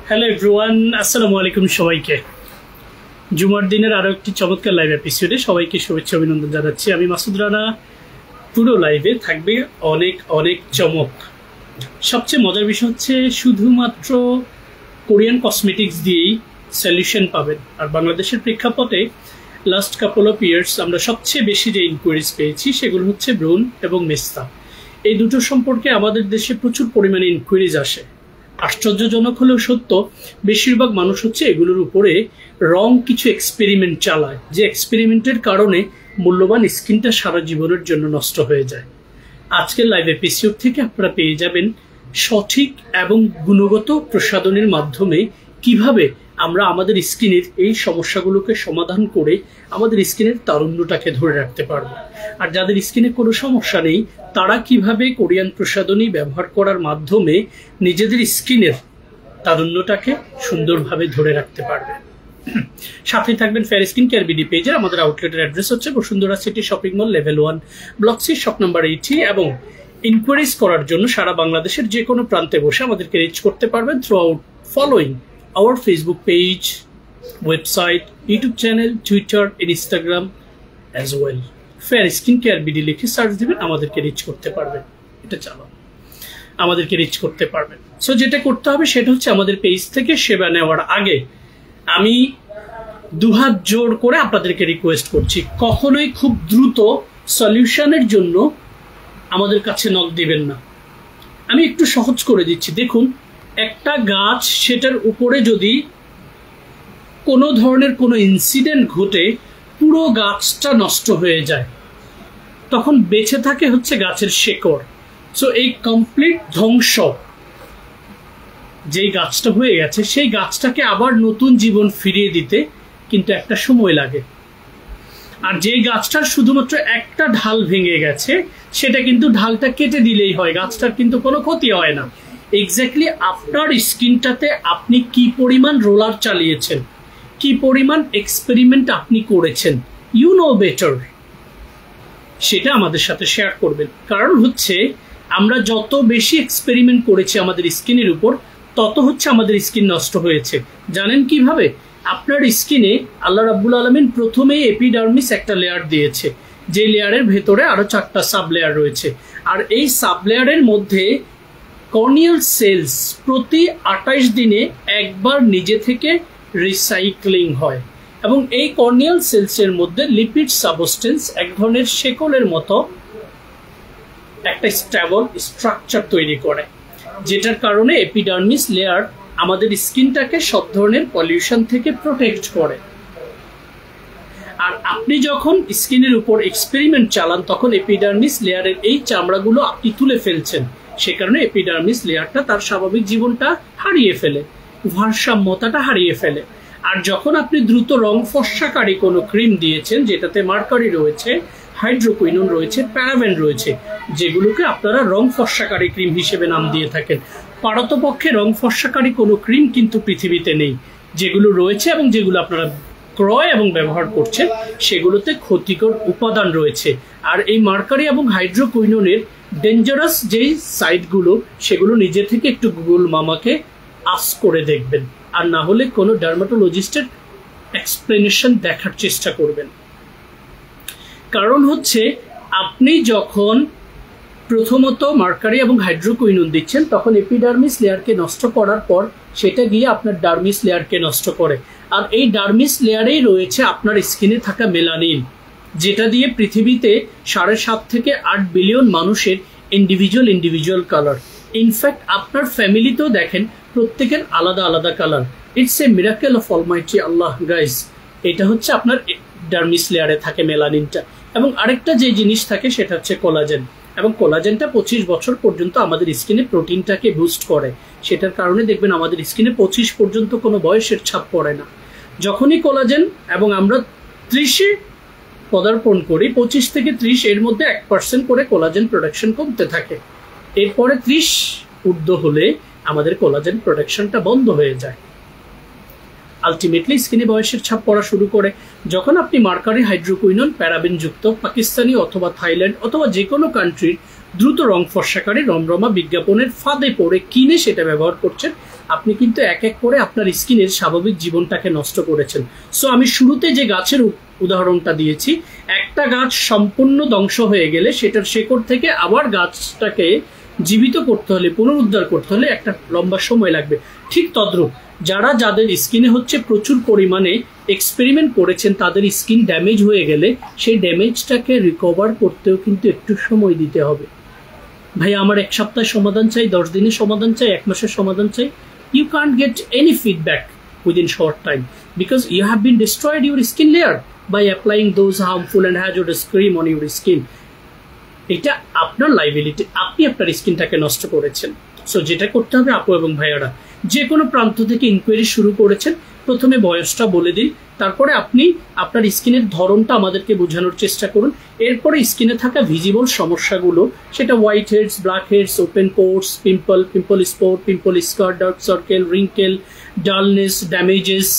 Hello everyone, আসসালামু আলাইকুম সবাইকে। জুমার দিনের আরও একটি চমৎকার লাইভ এপিসোডে সবাইকে শুভেচ্ছা অভিনন্দন জানাচ্ছি। আমি মাসুদ রানা। পুরো লাইভে থাকবে অনেক অনেক চমক। সবচেয়ে মজার বিষয় হচ্ছে শুধুমাত্র কোরিয়ান কসমেটিক্স দিয়েই সলিউশন পাবেন। আর বাংলাদেশের প্রেক্ষাপটে লাস্ট কাপল অফ ইয়ার্স আমরা সবচেয়ে বেশি যে ইনকোয়ারিজ পেয়েছি সেগুলো হচ্ছে ব্রণ এবং মেস্তা। এই দুটো সম্পর্কে আমাদের দেশে প্রচুর পরিমাণে ইনকোয়ারিজ আসে। আশ্চর্যজনক হলেও সত্য, বেশিরভাগ মানুষ হচ্ছে এগুলোর উপরে রং কিছু এক্সপেরিমেন্ট চালায়, যে এক্সপেরিমেন্টের কারণে মূল্যবান স্কিনটা সারা জীবনের জন্য নষ্ট হয়ে যায়। আজকের লাইভ এপিসোড থেকে আপনারা পেয়ে যাবেন সঠিক এবং গুণগত প্রসাধনের মাধ্যমে কিভাবে আমরা আমাদের স্কিনের এই সমস্যাগুলোকে সমাধান করে আমাদের স্কিনের তারুণ্যটাকে ধরে রাখতে পারবো। আর যাদের স্কিনে কোনো সমস্যা নেই তারা কিভাবে কোরিয়ান প্রসাধনী ব্যবহার করার মাধ্যমে নিজেদের স্কিনের তারুণ্যটাকে সুন্দরভাবে ধরে রাখতে পারবে। সাথে থাকবেন ফেয়ার স্কিন কেয়ার বিডি পেজের। আমাদের আউটলেটের অ্যাড্রেস হচ্ছে Bashundhara city shopping mall, level 1, block C, shop number 80। এবং ইনকোয়ারিজ করার জন্য সারা বাংলাদেশের যে কোনো প্রান্তে বসে আমাদেরকে রিচ করতে পারবেন through out following our Facebook page, website, YouTube channel, Twitter, Instagram as well. Fair Skin Care BD লিখে সার্চ দিবেন, আমাদেরকে রিচ করতে পারবেন। এটা চালাও, আমাদেরকে রিচ করতে পারবেন। সো যেটা করতে হবে সেটা হচ্ছে আমাদের পেজ থেকে সেবা নেওয়ার আগে আমি দুহাত জোর করে আপনাদেরকে রিকোয়েস্ট করছি, কখনোই খুব দ্রুত সলিউশনের জন্য আমাদের কাছে নক দিবেন না। আমি একটু সহজ করে দিচ্ছি। দেখুন, একটা গাছ, সেটার উপরে যদি কোনো ধরনের কোনো ইনসিডেন্ট ঘটে পুরো গাছটা নষ্ট হয়ে যায়, তখন বেঁচে থাকে হচ্ছে গাছের শেকড়। সো এই কমপ্লিট ধ্বংস যেই গাছটা হয়ে গেছে সেই গাছটাকে আবার নতুন জীবন ফিরিয়ে দিতে কিন্তু একটা সময় লাগে। আর যেই গাছটার শুধুমাত্র একটা ঢাল ভেঙে গেছে সেটা কিন্তু ঢালটা কেটে দিলেই হয়, গাছটার কিন্তু কোনো ক্ষতি হয় না। এক্স্যাক্টলি আপনার স্কিনটাতে আপনি কি পরিমাণ রোলার চালিয়েছেন, কি পরিমাণ এক্সপেরিমেন্ট আপনি করেছেন, ইউ নো বেটার, সেটা আমাদের সাথে শেয়ার করবেন। কারণ হচ্ছে আমরা যত বেশি এক্সপেরিমেন্ট করেছি আমাদের স্কিনের উপর, তত হচ্ছে আমাদের স্কিন নষ্ট হয়েছে। জানেন কিভাবে? আপনার স্কিনে আল্লাহ রাব্বুল আলামিন প্রথমেই এপিডার্মিস একটা লেয়ার দিয়েছে, যে লেয়ারের ভেতরে আরো 4টা সাব লেয়ার রয়েছে। আর এই সাব লেয়ারের মধ্যে কর্নিয়াল সেলস প্রতি 28 দিনে একবার নিজে থেকে রিসাইক্লিং হয়। এবং এই কর্নিয়াল সেলসের মধ্যে লিপিড সাবস্টেন্স, এক ধরনের শেকলের মতো একটা স্টেবল স্ট্রাকচার তৈরি করে, যেটার কারণে এপিডার্মিস লেয়ার আমাদের স্কিনটাকে সব ধরনের পলিউশন থেকে প্রোটেক্ট করে। আর আপনি যখন স্কিনের উপর এক্সপেরিমেন্ট চালান তখন এপিডার্মিস লেয়ারের এই চামড়াগুলো আপনি তুলে ফেলছেন, সে কারণে এপিডার্মিস লেয়ারটা তার স্বাভাবিক জীবনটা হারিয়ে ফেলে, ভারসাম্যতাটা হারিয়ে ফেলে। আর যখন আপনি দ্রুত রং ফর্সাকারী কোনো ক্রিম দিয়েছেন যেটাতে মার্কারি রয়েছে, হাইড্রোকুইনোন রয়েছে, প্যারাবেন রয়েছে, যেগুলোকে আপনারা রং ফর্সাকারী ক্রিম হিসেবে নাম দিয়ে থাকেন, পারতপক্ষে রং ফর্সাকারী কোনো ক্রিম কিন্তু পৃথিবীতে নেই। যেগুলো রয়েছে এবং যেগুলো আপনারা ক্রয় এবং ব্যবহার করছেন সেগুলোতে ক্ষতিকর উপাদান রয়েছে। আর এই মার্কারি এবং হাইড্রোকুইনোনের ডেঞ্জারাস যেই সাইডগুলো সেগুলো নিজে থেকে একটু গুগল মামাকে আস্ক করে দেখবেন, আর না হলে কোনো ডার্মাটোলজিস্টের এক্সপ্লেনেশন দেখার চেষ্টা করবেন। কারণ হচ্ছে আপনি যখন প্রথমত মার্কারি এবং হাইড্রোকুইনোন দিচ্ছেন তখন এপিডার্মিস লেয়ারকে নষ্ট করার পর সেটা গিয়ে আপনার ডার্মিস লেয়ারকে নষ্ট করে। আর এই ডার্মিস লেয়ারেই রয়েছে আপনার স্কিনে থাকা মেলানিন, যেটা দিয়ে পৃথিবীতে 7.5 থেকে 8 বিলিয়ন মানুষের ইন্ডিভিজুয়াল কালার। ইনফ্যাক্ট আপনার ফ্যামিলিতেও দেখেন প্রত্যেকের আলাদা আলাদা colour. It's a miracle of Almighty Allah guys. এটা হচ্ছে আপনার ডার্মিস লেয়ারে থাকে মেলানিনটা। এবং আরেকটা যে জিনিস থাকে সেটা হচ্ছে কোলাজেন, এবং কোলাজেনটা 25 বছর পর্যন্ত আমাদের স্কিনে প্রোটিনটাকে বুস্ট করে। সেটার কারণে দেখবেন আমাদের স্কিনে 25 পর্যন্ত কোনো বয়সের ছাপ পড়ে না। যখনই কোলাজেন এবং আমরা 30-এ পদার্পণ করি, 25 থেকে 30 এর মধ্যে 1% করে কোলাজেন প্রোডাকশন কমতে থাকে। এরপরে 30 ঊর্ধ্ব হলে আমাদের কোলাজেন প্রোডাকশনটা বন্ধ হয়ে যায়। আলটিমেটলি স্কিনে বয়সের ছাপ পড়া শুরু করে। যখন আপনি মার্কারি, হাইড্রোকুইনোন, প্যারাবেন যুক্ত পাকিস্তানি অথবা থাইল্যান্ড অথবা যে কোনো কান্ট্রির দ্রুত রং ফর্সাকারী রমরমা বিজ্ঞাপনের ফাঁদে পড়ে কিনে সেটা ব্যবহার করছেন, আপনি কিন্তু এক এক করে আপনার স্কিনের স্বাভাবিক জীবনটাকে নষ্ট করেছেন। সো আমি শুরুতে যে গাছের উদাহরণটা দিয়েছি, একটা গাছ সম্পূর্ণ ধ্বংস হয়ে গেলে সেটার শেকড় থেকে আবার গাছটাকে জীবিত করতে হলে, পুনরুদ্ধার করতে হলে একটা লম্বা সময় লাগবে। ঠিক তদ্রূপ যাদের স্কিনে হচ্ছে প্রচুর পরিমাণে এক্সপেরিমেন্ট করেছেন, তাদের স্কিন ড্যামেজ হয়ে গেলে সেই ড্যামেজটাকে রিকভার করতেও কিন্তু একটু সময় দিতে হবে। ভাই আমার 1 সপ্তাহের সমাধান চাই, 10 দিনের সমাধান চাই, 1 মাসের সমাধান চাই। You can't get any feedback within short time because you have been destroyed your skin layer by applying those harmful and hazardous cream on your skin. এটা আপনার লাইবিলিটি, আপনি আপনার স্কিনটাকে নষ্ট করেছেন। সো যেটা করতে হবে আপু এবং ভাইয়ারা, যে কোনো প্রান্ত থেকে ইনকোয়ারি শুরু করেছেন, প্রথমে বয়সটা বলে দিন, তারপরে আপনি আপনার স্কিনের ধরনটা আমাদেরকে বোঝানোর চেষ্টা করুন। এরপরে স্কিনে থাকা ভিজিবল সমস্যাগুলো, সেটা white heads, black heads, open pores, pimple spot, pimple scar, dark circle, wrinkle, dullness, damages,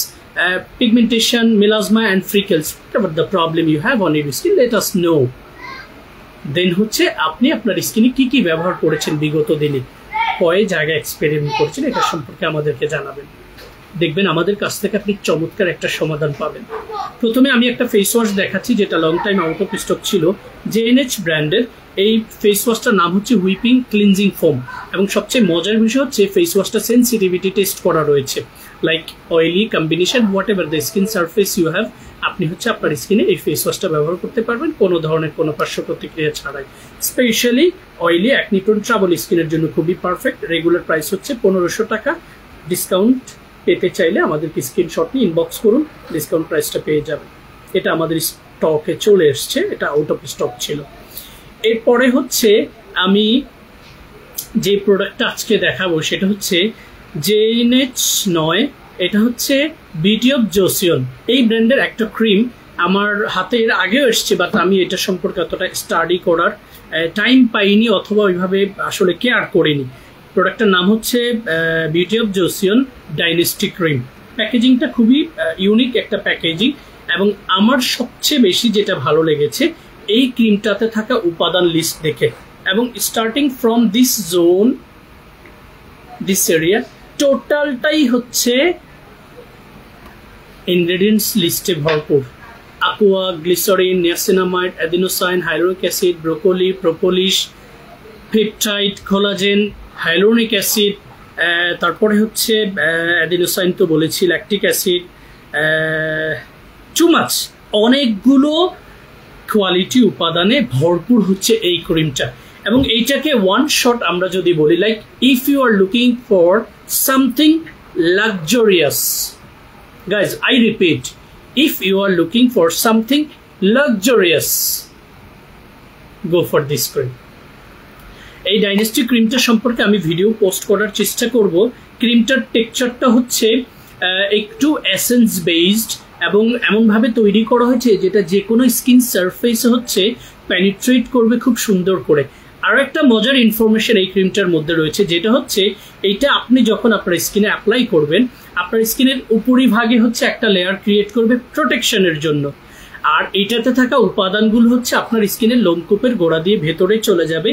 pigmentation, melasma and freckles, whatever the problem you have on your skin, let us know. দেন হচ্ছে আপনি আপনার স্কিনে কি কি ব্যবহার করেছেন বিগত দিনে, কয় জায়গায় এক্সপেরিমেন্ট করেছেন, এটা সম্পর্কে আমাদেরকে জানাবেন। দেখবেন আমাদের কাছ থেকে আপনি চমৎকার একটা সমাধান পাবেন। প্রথমে আমি একটা ফেস ওয়াশ দেখাচ্ছি যেটা long time out of stock ছিল, JNH ব্র্যান্ডের। এই ফেস ওয়াশটার নাম হচ্ছে হুইপিং ক্লিনজিং ফোম, এবং সবচেয়ে মজার বিষয় হচ্ছে ফেস ওয়াশটা সেন্সিটিভিটি টেস্ট করা রয়েছে, like oily combination, whatever the skin surface you have, আপনি হচ্ছে আপনার স্কিনে এই ফেস ওয়াশটা ব্যবহার করতে পারবেন কোনো ধরনের কোনো পার্শ্ব প্রতিক্রিয়া ছাড়াই। Specially oily acne prone trouble স্কিনের জন্য খুবই পারফেক্ট। রেগুলার প্রাইস হচ্ছে 1500 টাকা। ডিসকাউন্ট পেতে চাইলে আমাদেরকে স্ক্রিনশট নিয়ে ইনবক্স করুন, ডিসকাউন্ট প্রাইসটা পেয়ে যাবেন। এটা আমাদের স্টকে চলে এসছে, এটা আউট অফ স্টক ছিল। এরপরে হচ্ছে আমি যে প্রোডাক্টটা আজকে দেখাবো সেটা হচ্ছে JNH নয়, এটা হচ্ছে বিউটি অফ জোসিয়ন। এই ব্র্যান্ডের একটা ক্রিম আমার হাতে এর আগেও এসছে, বাট আমি এটা সম্পর্কে অতটা স্টাডি করার টাইম পাইনি অথবা ওইভাবে আসলে কেয়ার করিনি। প্রোডাক্টটার নাম হচ্ছে বিউটি অফ জোসিয়ন ডাইনেস্টি ক্রিম। প্যাকেজিংটা খুবই ইউনিক একটা প্যাকেজিং, এবং আমার সবচেয়ে বেশি যেটা ভালো লেগেছে এই ক্রিমটাতে থাকা উপাদান লিস্ট দেখে, এবং starting from this zone, this area, টোটালটাই হচ্ছে ইনগ্রেডিয়েন্টস লিস্টে ভরপুর। aqua, glycerin, niacinamide, adenosine, hyaluronic acid, broccoli, propolis, peptide, collagen, hyaluronic acid, তারপরে হচ্ছে adenosine তো বলেছি, lactic acid, too much, অনেকগুলো কোয়ালিটি উপাদানে ভরপুর হচ্ছে এই ক্রিমটা। এবং এইটাকে ওয়ান শট আমরা যদি বলি, like if you are looking for something luxurious, guys, I repeat, if you are looking for something luxurious, go for this cream. এই ডাইনেস্টি ক্রিমটা সম্পর্কে আমি ভিডিও পোস্ট করার চেষ্টা করব। ক্রিমটার টেক্সচারটা হচ্ছে একটু এসেন্স বেসড, এবং এমনভাবে তৈরি করা হয়েছে যেটা যে কোনো স্কিন সারফেস হচ্ছে পেনিট্রেট করবে খুব সুন্দর করে। আর একটা মজার ইনফরমেশন এই ক্রিমটার মধ্যে রয়েছে, যেটা হচ্ছে এইটা আপনি যখন আপনার স্কিনে অ্যাপ্লাই করবেন, আপনার স্কিনের উপরিভাগে হচ্ছে একটা লেয়ার ক্রিয়েট করবে প্রোটেকশনের জন্য, আর এটাতে থাকা উপাদানগুলো হচ্ছে আপনার স্কিনের লোমকূপের গোড়া দিয়ে ভেতরে চলে যাবে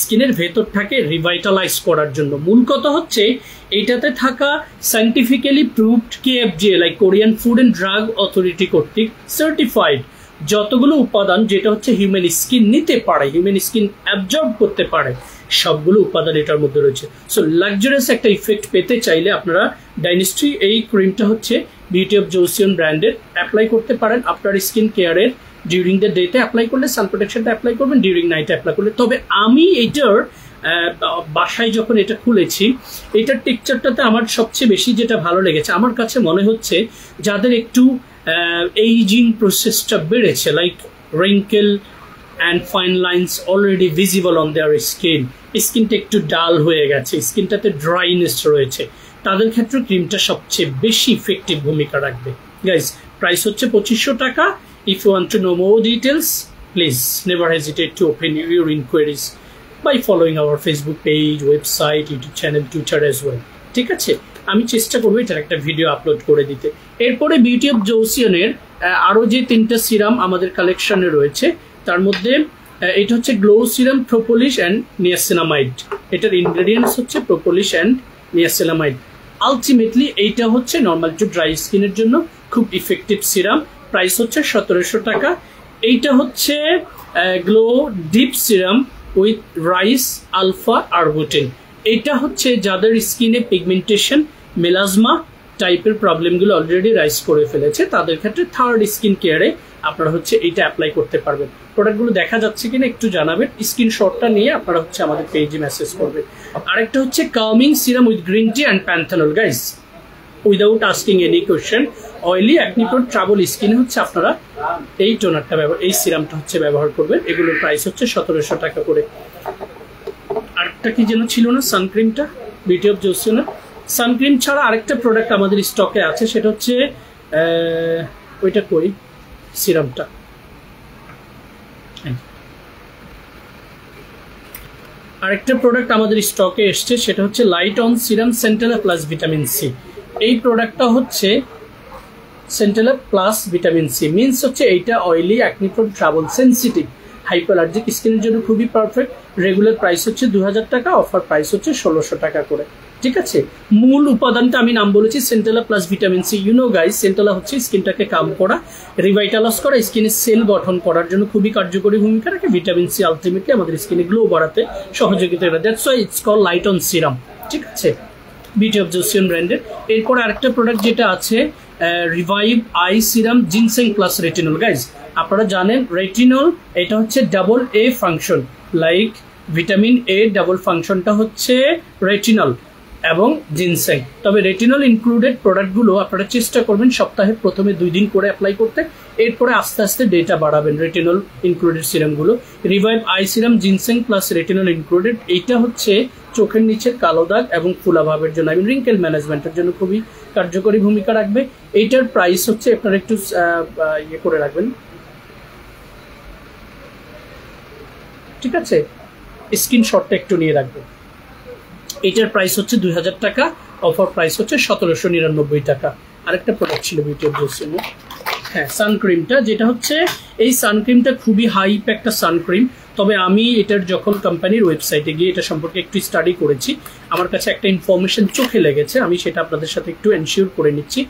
স্কিনের ভেতরটাকে রিভাইটালাইজ করার জন্য। মূল কথা হচ্ছে এইটাতে থাকা scientifically proved KFDA, like Korean food and drug authority কর্তৃক সার্টিফাইড যতগুলো উপাদান যেটা হচ্ছে হিউম্যান স্কিন নিতে পারে, হিউম্যান স্কিন অ্যাবজর্ব করতে পারে, সবগুলো উপাদান এটার মধ্যে রয়েছে। সো লাক্সারিয়াস একটা ইফেক্ট পেতে চাইলে আপনারা ডাইনেস্টি এই ক্রিমটা হচ্ছে বিউটি অফ জোসিয়ন ব্র্যান্ডের অ্যাপ্লাই করতে পারেন আপনার স্কিন কেয়ারের। ডিউরিং দ্য ডেতে অ্যাপ্লাই করলে সান প্রোটেকশনটা অ্যাপ্লাই করবেন, ডিউরিং নাইটে অ্যাপ্লাই করলে। তবে আমি এইটার বাসায় যখন এটা খুলেছি, এটার টেক্সচারটাতে আমার সবচেয়ে বেশি যেটা ভালো লেগেছে, আমার কাছে মনে হচ্ছে যাদের একটু এইজিং প্রসেসটা বেড়েছে, like wrinkle and fine lines already visible on their skin, স্কিনটা একটু ডাল হয়ে গেছে, স্কিনটাতে ড্রাইনেস রয়েছে, তাদের ক্ষেত্রে ক্রিমটা সবচেয়ে বেশি ইফেক্টিভ ভূমিকা রাখবে। গাইজ, প্রাইস হচ্ছে 2500 টাকা। If you want to know more details, please never hesitate to open your inquiries by following our Facebook page, website, YouTube channel, Twitter as well. ঠিক আছে, আমি চেষ্টা করবো এটার একটা ভিডিও আপলোড করে দিতে। এরপরে বিউটি অফ জোসিয়নের আরও যে 3টা সিরাম আমাদের কালেকশনে রয়েছে, তার মধ্যে এটা হচ্ছে গ্লো সিরাম, প্রোপোলিশ অ্যান্ড নিয়াসিনামাইড। এটার ইনগ্রেডিয়েন্টস হচ্ছে প্রোপোলিশ অ্যান্ড নিয়াসিনামাইড। আলটিমেটলি এইটা হচ্ছে নর্মাল টু ড্রাই স্কিনের জন্য খুব ইফেক্টিভ সিরাম। প্রাইস হচ্ছে 1700 টাকা। এইটা হচ্ছে glow deep serum with rice alpha arbutin. এটা হচ্ছে যাদের স্কিনে পিগমেন্টেশন, মেলাজমা টাইপের প্রবলেমগুলো অলরেডি রাইজ করে ফেলেছে, তাদের ক্ষেত্রে থার্ড স্কিন কেয়ারে আপনারা হচ্ছে এইটা অ্যাপ্লাই করতে পারবেন। প্রোডাক্টগুলো দেখা যাচ্ছে কিনা একটু জানাবেন, স্ক্রিনশটটা নিয়ে আপনারা হচ্ছে আমাদের পেজে মেসেজ করবেন। আরেকটা হচ্ছে coming serum with green tea and প্যান্থানল guys, without asking any question. Oily acne prone trouble স্কিনে হচ্ছে আপনারা এই টোনারটা এই সিরামটা হচ্ছে ব্যবহার করবেন। এগুলোর প্রাইস হচ্ছে 1700 টাকা করে। আরেকটা কি যেন ছিল না, সানক্রিমটা, বিউটি অফ জোসিনা। সানক্রিম ছাড়া আরেকটা প্রোডাক্ট আমাদের স্টকে আছে, সেটা হচ্ছে ওইটা কই সিরামটা, আরেকটা প্রোডাক্ট আমাদের স্টকে এসছে, সেটা হচ্ছে light on serum centella plus vitamin C. এই প্রোডাক্টটা হচ্ছে centella plus vitamin C means হচ্ছে এইটা oily acne prone trouble sensitive hypoallergenic স্কিনের জন্য খুবই পারফেক্ট। রেগুলার প্রাইস হচ্ছে 2000 টাকা, অফার প্রাইস হচ্ছে 1600 টাকা করে। ঠিক আছে, মূল উপাদানটা আমি নাম বলেছি centella plus vitamin C. You know guys, centella হচ্ছে স্কিনটাকে কাম করা, রিভাইটালাইজ করা, স্কিনের সেল গঠন করার জন্য খুবই কার্যকরী ভূমিকা রাখে। ভিটামিন সি আলটিমেটলি আমাদের স্কিনে গ্লো বাড়াতে সহযোগিতা করে। That's why it's call light on serum. ঠিক আছে, বিউটি অফ জোসিয়ান ব্র্যান্ডের। এরপর আরেকটা প্রোডাক্ট যেটা আছে revive eye serum ginseng plus retinol. Guys আপনারা জানেন রেটিনল এটা হচ্ছে double A function, like vitamin A double ফাংশনটা হচ্ছে রেটিনল এবং জিনসেং। তবে রেটিনল ইনক্লুডেড প্রোডাক্টগুলো আপনারা চেষ্টা করবেন সপ্তাহে প্রথমে 2 দিন করে অ্যাপ্লাই করতে, এরপরে আস্তে আস্তে ডেটা বাড়াবেন রেটিনল ইনক্লুডেড সিরামগুলো। Revive eye serum ginseng plus retinol included, এইটা হচ্ছে চোখের নিচের কালো দাগ এবং ফুলাভাবের জন্য, রিঙ্কেল ম্যানেজমেন্টের জন্য খুবই কার্যকরী ভূমিকা রাখবে। এইটার প্রাইস হচ্ছে আপনারা একটু ইয়ে করে রাখবেন, ঠিক আছে, স্ক্রিনশটটা একটু নিয়ে রাখবেন। এইটার প্রাইস হচ্ছে 2000 টাকা, অফার প্রাইস হচ্ছে 1799 টাকা। আরেকটা প্রোডাক্ট ছিল বিউটি অফ জোসিয়ান, হ্যাঁ সানক্রিমটা, যেটা হচ্ছে এই সানক্রিমটা খুবই হাইপ একটা সানক্রিম। তবে আমি এটার যখন কোম্পানির ওয়েবসাইটে গিয়ে এটা সম্পর্কে একটু স্টাডি করেছি, আমার কাছে একটা ইনফরমেশন চোখে লেগেছে, আমি সেটা আপনাদের সাথে একটু এনশিওর করে নিচ্ছি।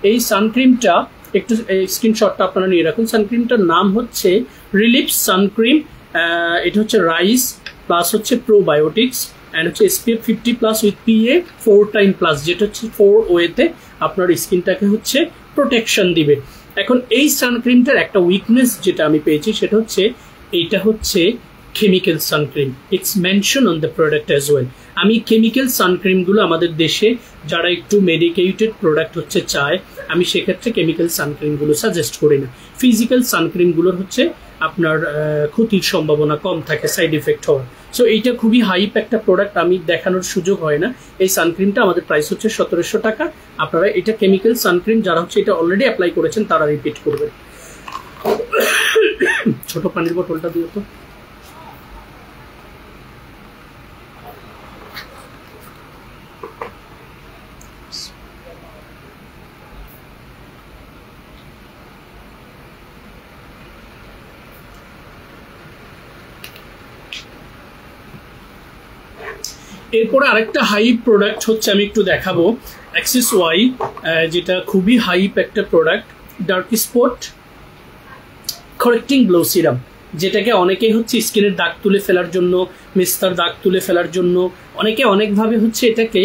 এই সানক্রিমটা একটু স্ক্রিনশটটা আপনারা নিয়ে রাখুন। সানক্রিমটার নাম হচ্ছে রিলিফ সানক্রিম। এটা হচ্ছে রাইস প্লাস হচ্ছে প্রোবায়োটিক্স অ্যান্ড হচ্ছে SPF 50+ উইথ PA 4x+, যেটা হচ্ছে 4 ওয়েতে আপনার স্কিনটাকে হচ্ছে প্রোটেকশন দিবে। এখন এই সানক্রিমটার একটা উইকনেস যেটা আমি পেয়েছি সেটা হচ্ছে এইটা হচ্ছে chemical sun cream, it's mention on the product as well. আমি কেমিক্যাল সানক্রিমগুলো আমাদের দেশে যারা একটু মেডিকেটেড প্রোডাক্ট হচ্ছে চায়, আমি সেক্ষেত্রে কেমিক্যাল সানক্রিমগুলো সাজেস্ট করি না। ফিজিক্যাল সানক্রিমগুলোর হচ্ছে আপনার ক্ষতির সম্ভাবনা কম থাকে, সাইড এফেক্ট হওয়ার। সো এইটা খুবই হাইপ একটা প্রোডাক্ট, আমি দেখানোর সুযোগ হয় না। এই সানক্রিমটা আমাদের প্রাইস হচ্ছে 1700 টাকা। আপনারা এটা কেমিক্যাল সানক্রিম যারা হচ্ছে এটা অলরেডি অ্যাপ্লাই করেছেন তারা রিপিট করবেন। ছোট পানির বোতলটা দিও তো। এরপরে আরেকটা হাইপ প্রোডাক্ট হচ্ছে আমি একটু দেখাবো, অ্যাক্সিস ওয়াই, যেটা খুবই হাইপ একটা product, dark spot correcting glow serum, যেটাকে অনেকেই হচ্ছে স্কিনের দাগ তুলে ফেলার জন্য, মেস্তার দাগ তুলে ফেলার জন্য অনেকে অনেকভাবে হচ্ছে এটাকে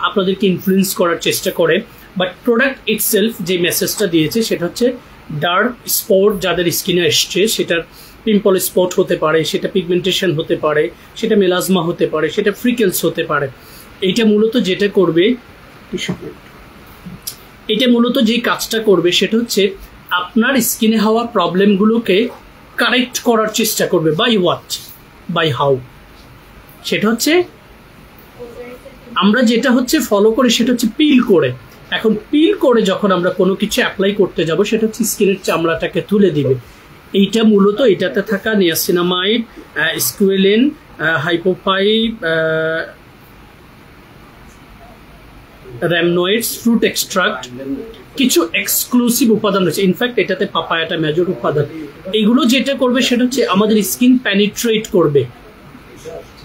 আপনাদেরকে ইনফ্লুয়েন্স করার চেষ্টা করে। বাট প্রোডাক্ট ইটসেলফ যে মেসেজটা দিয়েছে সেটা হচ্ছে ডার্ক স্পট যাদের স্কিনে এসছে, সেটার পিম্পল স্পট হতে পারে, সেটা পিগমেন্টেশন হতে পারে, সেটা মেলাজমা হতে পারে, সেটা ফ্রিকেলস হতে পারে। এইটা মূলত যেটা করবে, এটা মূলত যে কাজটা করবে সেটা হচ্ছে আপনার স্কিনে হওয়া প্রবলেমগুলোকে কারেক্ট করার চেষ্টা করবে। বাই হোয়াট, বাই হাউ, সেটা হচ্ছে আমরা যেটা হচ্ছে ফলো করি সেটা হচ্ছে পিল করে। এখন পিল করে যখন আমরা কোনো কিছু অ্যাপ্লাই করতে যাব সেটা হচ্ছে স্কিনের চামড়াটাকে তুলে দিবে। এইটা মূলত এটাতে থাকা নিয়াসিনামাইড, স্কুয়েলিন, হাইপোফাইভ, র্যামনয়েডস, ফ্রুট এক্সট্রাক্ট, কিছু এক্সক্লুসিভ উপাদান রয়েছে। ইনফ্যাক্ট এটাতে পাপায়াটা মেজর উপাদান। এগুলো যেটা করবে সেটা হচ্ছে আমাদের স্কিন পেনিট্রেট করবে।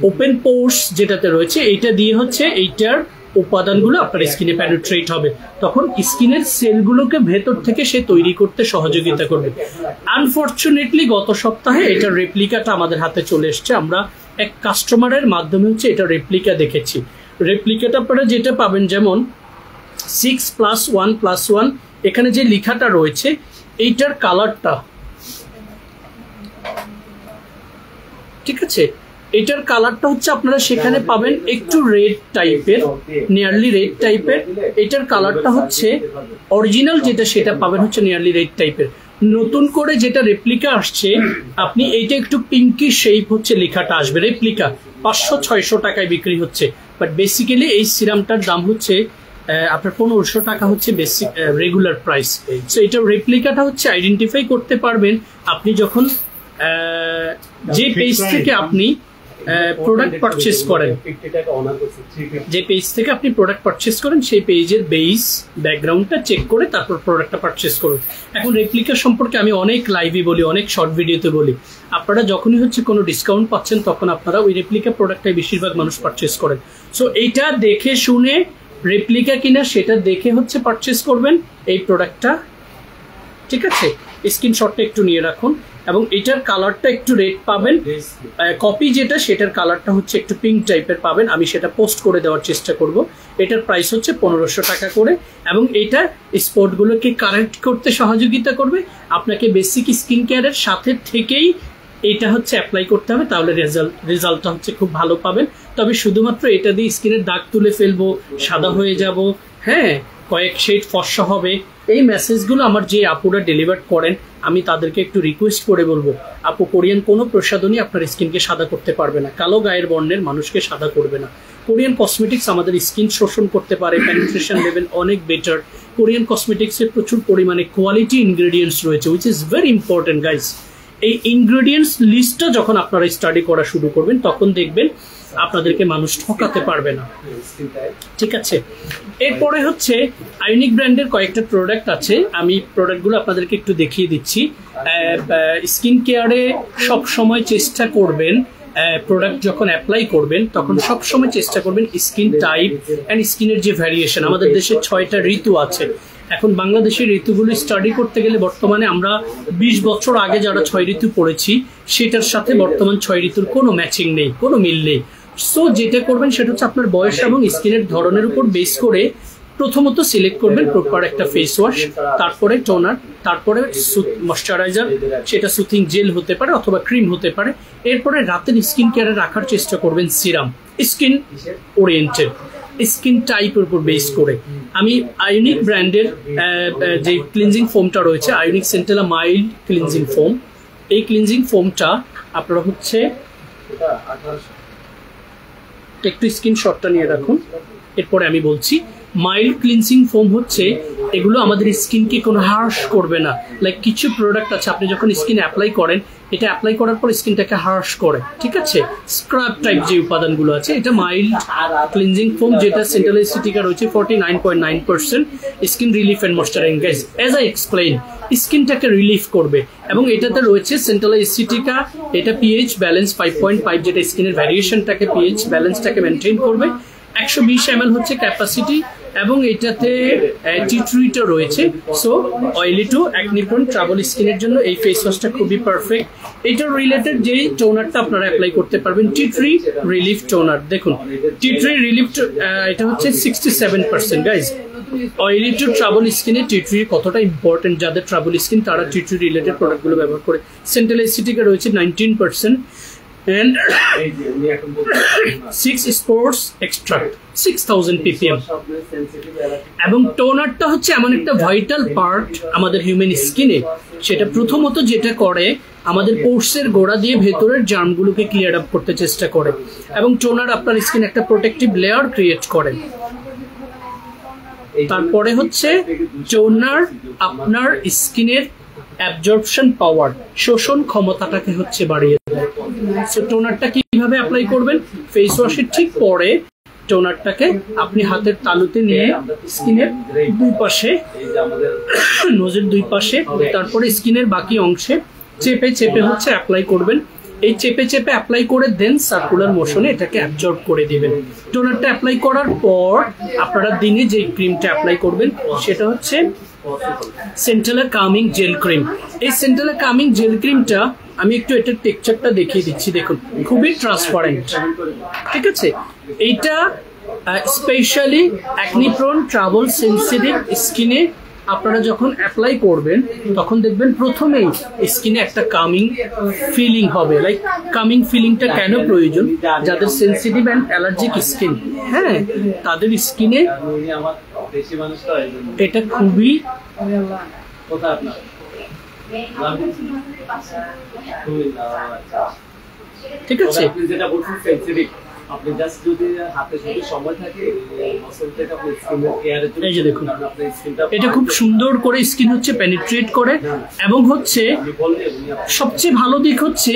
ওপেন পোর্স যেটাতে রয়েছে এটা দিয়ে হচ্ছে এইটার উপাদানগুলো আপনার স্কিনে পেনিট্রেট হবে, তখন স্কিনের সেলগুলোকে ভেতর থেকে সে তৈরি করতে সহযোগিতা করবে। আনফরচুনেটলি গত সপ্তাহে এটার রেপ্লিকাটা আমাদের হাতে চলে এসছে। আমরা এক কাস্টমারের মাধ্যমে হচ্ছে এটা রেপ্লিকা দেখেছি। রেপ্লিকাটা আপনারা যেটা পাবেন, যেমন 6+1+1 এখানে যে লেখাটা রয়েছে এইটার কালারটা, ঠিক আছে, এটার কালারটা হচ্ছে আপনারা সেখানে পাবেন একটু রেড টাইপের, নিয়ারলি রেড টাইপের। এটার কালারটা হচ্ছে অরিজিনাল যেটা সেটা পাবেন হচ্ছে নিয়ারলি রেড টাইপের। নতুন করে যেটা রেপ্লিকা আসছে আপনি এইটা একটু পিঙ্কি শেপ হচ্ছে লেখাটা আসবে। রেপ্লিকা 500-600 টাকায় বিক্রি হচ্ছে, বাট বেসিক্যালি এই সিরামটার দাম হচ্ছে আপনার 1500 টাকা হচ্ছে বেসিক রেগুলার প্রাইস। সো এটার রেপ্লিকাটা হচ্ছে আইডেন্টিফাই করতে পারবেন আপনি যখন যে পেজ থেকে আপনি প্রোডাক্ট পারচেস করেন, যে পেজ থেকে আপনি প্রোডাক্ট পারচেস করেন সেই পেজের বেস ব্যাকগ্রাউন্ডটা চেক করে তারপর প্রোডাক্টটা পারচেস করুন। এখন রেপ্লিকা সম্পর্কে আমি অনেক লাইভে বলি, অনেক শর্ট ভিডিওতে বলি, আপনারা যখনই হচ্ছে কোনো ডিসকাউন্ট পাচ্ছেন তখন আপনারা ওই রেপ্লিকা প্রোডাক্টটাই বেশিরভাগ মানুষ পারচেস করেন। সো এইটা দেখে শুনে রেপ্লিকা কিনা সেটা দেখে হচ্ছে পারচেস করবেন এই প্রোডাক্টটা, ঠিক আছে। স্ক্রিনশটটা একটু নিয়ে রাখুন। এবং এটার কালারটা একটু রেড পাবেন, কপি যেটা সেটার কালারটা হচ্ছে একটু পিঙ্ক টাইপের পাবেন। আমি সেটা পোস্ট করে দেওয়ার চেষ্টা করব। এটার প্রাইস হচ্ছে 1500 টাকা করে, এবং এটা স্পটগুলোকে কারেক্ট করতে সহযোগিতা করবে। আপনাকে বেসিক স্কিন কেয়ারের সাথে থেকেই এটা হচ্ছে অ্যাপ্লাই করতে হবে, তাহলে রেজাল্টটা হচ্ছে খুব ভালো পাবেন। তবে শুধুমাত্র এটা দিয়ে স্কিনের দাগ তুলে ফেলবো, সাদা হয়ে যাব, হ্যাঁ কয়েক শেড ফর্সা হবে, এই মেসেজগুলো আমার যে আপুরা ডেলিভার করেন আমি তাদেরকে একটু রিকোয়েস্ট করে বলবো, আপু কোরিয়ান কোনো প্রসাধনই আপনার স্কিনকে সাদা করতে পারবে না, কালো গায়ের বর্ণের মানুষকে সাদা করবে না। কোরিয়ান কসমেটিক্স আমাদের স্কিন শোষণ করতে পারে, পেনিট্রেশন লেভেল অনেক বেটার। কোরিয়ান কসমেটিক্সের প্রচুর পরিমাণে কোয়ালিটি ইনগ্রেডিয়েন্টস রয়েছে, which is very important guys. এই ইনগ্রেডিয়েন্টস লিস্টটা যখন আপনারা স্টাডি করা শুরু করবেন তখন দেখবেন আপনাদেরকে মানুষ ঠকাতে পারবে না, ঠিক আছে। এরপরে হচ্ছে আইউনিক ব্র্যান্ডের কয়েকটা প্রোডাক্ট আছে, আমি প্রোডাক্টগুলো আপনাদেরকে একটু দেখিয়ে দিচ্ছি। স্কিন কেয়ারে সব সময় চেষ্টা করবেন প্রোডাক্ট যখন অ্যাপ্লাই করবেন তখন সব সময় চেষ্টা করবেন স্কিন টাইপ অ্যান্ড স্কিনের যে ভ্যারিয়েশন। আমাদের দেশে 6টা ঋতু আছে। এখন বাংলাদেশের ঋতুগুলো স্টাডি করতে গেলে বর্তমানে আমরা 20 বছর আগে যারা 6 ঋতু পড়েছি সেটার সাথে বর্তমান 6 ঋতুর কোনো ম্যাচিং নেই, কোনো মিল নেই। সো যেটা করবেন সেটা হচ্ছে আপনার বয়স এবং স্কিনের ধরনের উপর বেস করে প্রথমত সিলেক্ট করবেন প্রপার একটা ফেস ওয়াশ, তারপরে টোনার, তারপরে ময়শ্চারাইজার, সেটা সুথিং জেল হতে পারে অথবা ক্রিম হতে পারে। এরপরে রাতের স্কিন কেয়ারে রাখার চেষ্টা করবেন সিরাম, স্কিন ওরিয়েন্টেড, স্কিন টাইপের উপর বেস করে। আমি আইউনিক ব্র্যান্ডের যে ক্লিনজিং ফোমটা রয়েছে, আইউনিক সেন্টেলা মাইল্ড ক্লিনজিং ফোম, এই ক্লিনজিং ফোমটা আপনারা হচ্ছে একটু স্ক্রিনশটটা নিয়ে রাখুন, এরপরে আমি বলছি। মাইল্ড ক্লিনজিং ফোম হচ্ছে এগুলো আমাদের স্কিনকে কোনো হার্শ করবে না। লাইক কিছু প্রোডাক্ট আছে আপনি যখন স্কিনে অ্যাপ্লাই করেন, এটা অ্যাপ্লাই করার পর স্কিনটাকে হার্শ করে, ঠিক আছে, স্ক্রাব টাইপ যে উপাদানগুলো আছে। এটা মাইল্ড ক্লিনজিং ফোম যেটা সেন্ট্রাল এসিটিকা রয়েছে 49.9%, skin relief and moisturising. Guys as I explain, স্কিনটাকে রিলিফ করবে এবং এটাতে রয়েছে সেন্ট্রাল এসিটিকা, এটা পিএইচ ব্যালেন্স 5.5 যেটা স্কিনের ভ্যারিয়েশনটাকে পিএইচ ব্যালেন্সটাকে মেনটেন করবে। 120 ml হচ্ছে ক্যাপাসিটি এবং এটাতে টি3টা রয়েছে। So oily two acne prone travel স্কিনের জন্য এই ফেস ওয়াশটা খুবই পারফেক্ট। এটার রিলেটেড যেই টোনারটা আপনারা অ্যাপ্লাই করতে পারবেন টি3 রিলিফ টোনার। দেখুন টি3 রিলিফ এটা হচ্ছে 67%। গাইজ অয়েলি টু ট্রাভেল স্কিনে টি3 কতটা ইম্পর্টেন্ট, যাদের ট্রাভেল স্কিন তারা টি3 রিলেটেড প্রোডাক্টগুলো ব্যবহার করে। সেন্ট্রাল এসিটিকা রয়েছে 19% and 6 sports extract 6000 ppm। এবং টোনারটা হচ্ছে এমন একটা ভাইটাল পার্ট আমাদের হিউম্যান স্কিনে, সেটা প্রথমত যেটা করে আমাদের পোর্সের গোড়া দিয়ে ভেতরের জার্মগুলোকে ক্লিয়ার আপ করতে চেষ্টা করে এবং টোনার আপনার স্কিন একটা প্রোটেক্টিভ লেয়ার ক্রিয়েট করে। তারপরে হচ্ছে টোনার আপনার স্কিনের অ্যাবজর্পশন পাওয়ার, শোষণ ক্ষমতাটাকে হচ্ছে বাড়িয়ে দেয়। সো টোনারটা কিভাবে অ্যাপ্লাই করবেন, ফেস ওয়াশের ঠিক পরে টোনারটাকে আপনি হাতের তালুতে নিয়ে স্কিনের দুই পাশে, নোজের দুই পাশে, তারপরে স্কিনের বাকি অংশে চেপে চেপে হচ্ছে অ্যাপ্লাই করবেন। এই চেপে চেপে অ্যাপ্লাই করে দেন সার্কুলার মোশনে এটাকে অ্যাবজর্ব করে দিবেন। টোনারটা অ্যাপ্লাই করার পর আপনারা দিনে যে ক্রিমটা অ্যাপ্লাই করবেন সেটা হচ্ছে সেন্টালা কামিং জেল ক্রিম। এই সেন্টালা কামিং জেল ক্রিমটা আমি একটু এটার টেক্সচারটা দেখিয়ে দিচ্ছি, দেখুন খুবই ট্রান্সপারেন্ট, ঠিক আছে। এইটা specially acne prone travel sensitive স্কিনে আপনারা যখন অ্যাপ্লাই করবেন তখন দেখবেন প্রথমেই স্কিনে একটা কামিং ফিলিং হবে। লাইক কামিং ফিলিংটা কেন প্রয়োজন? যাদের সেনসিটিভ অ্যান্ড অ্যালার্জিক স্কিন, হ্যাঁ, তাদের স্কিনে এটা খুবই ঠিক আছে। আপনি জাস্ট যদি হাতে যদি সময় থাকে মসলটাকে আপনি স্কিনের কেয়ারের জন্য, এই যে দেখুন এটা খুব সুন্দর করে স্কিন হচ্ছে পেনিট্রেট করে, এবং হচ্ছে সবচেয়ে ভালো দিক হচ্ছে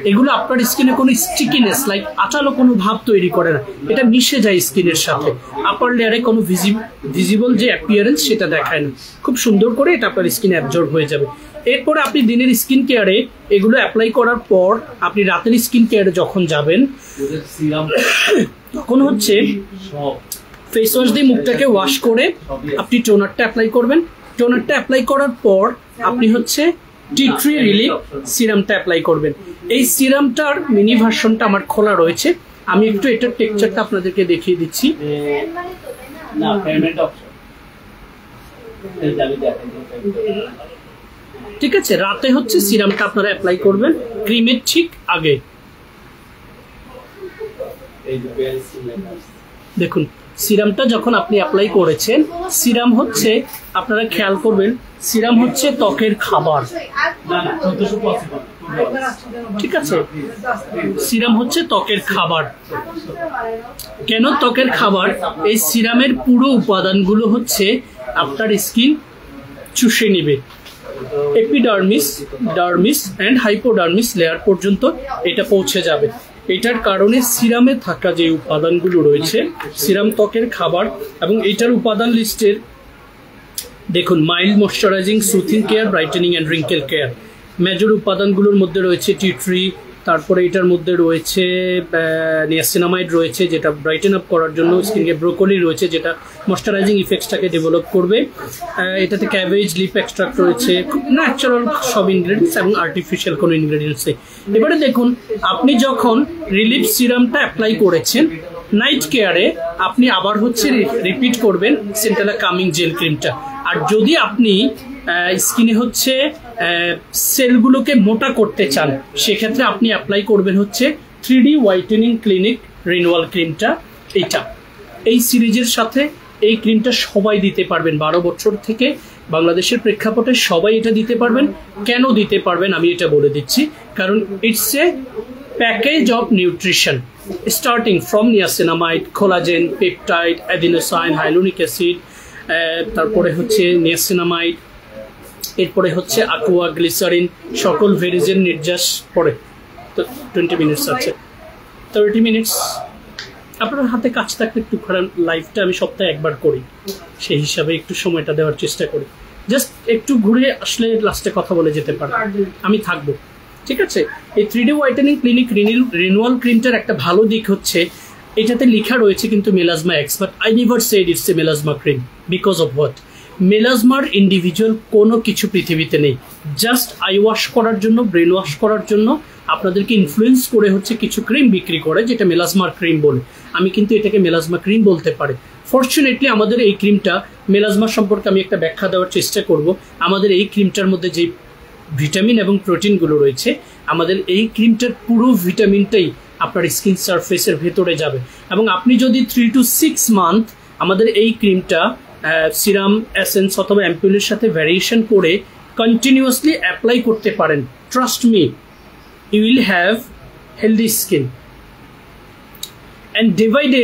এগুলো আপনার স্কিনে কোনো স্টিকিনেস লাইক আঠালো কোনো ভাব তৈরি করে না, এটা মিশে যায় স্কিনের সাথে, আপার লেয়ারে কোনো ভিজিবল যে অ্যাপিয়ারেন্স সেটা দেখায় না, খুব সুন্দর করে এটা আপনার স্কিনে অ্যাবজর্ব হয়ে যাবে। এরপরে আপনি দিনের স্কিন কেয়ারে এগুলো অ্যাপ্লাই করার পর আপনি রাতের স্কিন কেয়ারে যখন যাবেন তখন হচ্ছে ফেস ওয়াশ দিয়ে মুখটাকে ওয়াশ করে আপনি টোনারটা অ্যাপ্লাই করবেন। টোনারটা অ্যাপ্লাই করার পর আপনি হচ্ছে টি ট্রি রিলিফ সিরামটা অ্যাপ্লাই করবেন। এই সিরামটার মিনি ভার্সনটা আমার খোলা রয়েছে, আমি একটু এটার টেক্সচারটা আপনাদেরকে দেখিয়ে দিচ্ছি। ঠিক আছে, রাতে হচ্ছে সিরামটা আপনারা অ্যাপ্লাই করবেন ক্রিমের ঠিক আগে। দেখুন সিরামটা যখন আপনি অ্যাপ্লাই করেছেন, সিরাম হচ্ছে আপনারা খেয়াল করবেন সিরাম হচ্ছে ত্বকের খাবার, ঠিক আছে। সিরাম হচ্ছে ত্বকের খাবার। কেন ত্বকের খাবার? এই সিরামের পুরো উপাদানগুলো হচ্ছে আপনার স্কিন চুষে নিবে। Epidermis, dermis and hypodermis layer পর্যন্ত এটা পৌঁছে যাবে। এটার কারণে সিরামে থাকা যে উপাদানগুলো রয়েছে, সিরাম ত্বকের খাবার, এবং এটার উপাদান লিস্টের দেখুন mild moisturising, soothing care, brightening and wrinkle care. Major উপাদানগুলোর মধ্যে রয়েছে টি ট্রি, তারপরে এটার মধ্যে রয়েছে নিয়াসিনামাইড রয়েছে যেটা ব্রাইটেন আপ করার জন্য, স্কিনকে ব্রোকলি রয়েছে যেটা ময়শ্চারাইজিং ইফেক্টসটাকে ডেভেলপ করবে, এটাতে ক্যাবেজ লিপ এক্সট্রাক্ট রয়েছে, খুব ন্যাচারাল সব ইনগ্রেডিয়েন্টস এবং আর্টিফিশিয়াল কোনো ইনগ্রেডিয়েন্টস নেই। এবারে দেখুন আপনি যখন রিলিফ সিরামটা অ্যাপ্লাই করেছেন, নাইট কেয়ারে আপনি আবার হচ্ছে রিপিট করবেন সেন্টালা কামিং জেল ক্রিমটা। আর যদি আপনি স্কিনে হচ্ছে সেলগুলোকে মোটা করতে চান, সেক্ষেত্রে আপনি অ্যাপ্লাই করবেন হচ্ছে 3D হোয়াইটেনিং ক্লিনিক রিনুয়াল ক্রিমটা। এই সিরিজের সাথে এই ক্রিমটা সবাই দিতে পারবেন, 12 বছর থেকে বাংলাদেশের প্রেক্ষাপটে সবাই এটা দিতে পারবেন। কেন দিতে পারবেন আমি এটা বলে দিচ্ছি, কারণ it's a package of nutrition starting from niacinamide, collagen, peptide, adenosine, hyaluronic acid, তারপরে হচ্ছে নিয়াসিনামাইড, এরপরে হচ্ছে aqua গ্লিসারিন, সকল ভেরিজেন নির্যাস পরে। তো 20 মিনিটস আছে, 30 মিনিটস আপনার হাতে কাজ থাকলে একটু করেন। লাইভটা আমি সপ্তাহে একবার করি, সেই হিসাবে একটু সময়টা দেওয়ার চেষ্টা করি। জাস্ট একটু ঘুরে আসলে লাস্টে কথা বলে যেতে পারে, আমি থাকবো, ঠিক আছে। এই 3D হোয়াইটেনিং ক্লিনিক রিনুয়াল ক্রিমটার একটা ভালো দিক হচ্ছে এটাতে লেখা রয়েছে কিন্তু melasma X, but I never said it's a melasma cream because of what? মেলাজমার ইন্ডিভিজুয়াল কোনো কিছু পৃথিবীতে নেই। জাস্ট আই ওয়াশ করার জন্য, ব্রেন ওয়াশ করার জন্য আপনাদেরকে ইনফ্লুয়েন্স করে হচ্ছে কিছু ক্রিম বিক্রি করে যেটা মেলাজমার ক্রিম বলে। আমি কিন্তু এটাকে মেলাজমা ক্রিম বলতে পারি। ফর্চুনেটলি আমাদের এই ক্রিমটা, মেলাজমা সম্পর্কে আমি একটা ব্যাখ্যা দেওয়ার চেষ্টা করব। আমাদের এই ক্রিমটার মধ্যে যে ভিটামিন এবং প্রোটিনগুলো রয়েছে, আমাদের এই ক্রিমটার পুরো ভিটামিনটাই আপনার স্কিন সারফেসের ভেতরে যাবে। এবং আপনি যদি 3 to 6 মান্থ আমাদের এই ক্রিমটা সিরাম, এসেন্স অথবা অ্যাম্পুলের সাথে ভ্যারিয়েশন করে কন্টিনিউয়াসলি অ্যাপ্লাই করতে পারেন, trust me, you will have healthy skin. And day by day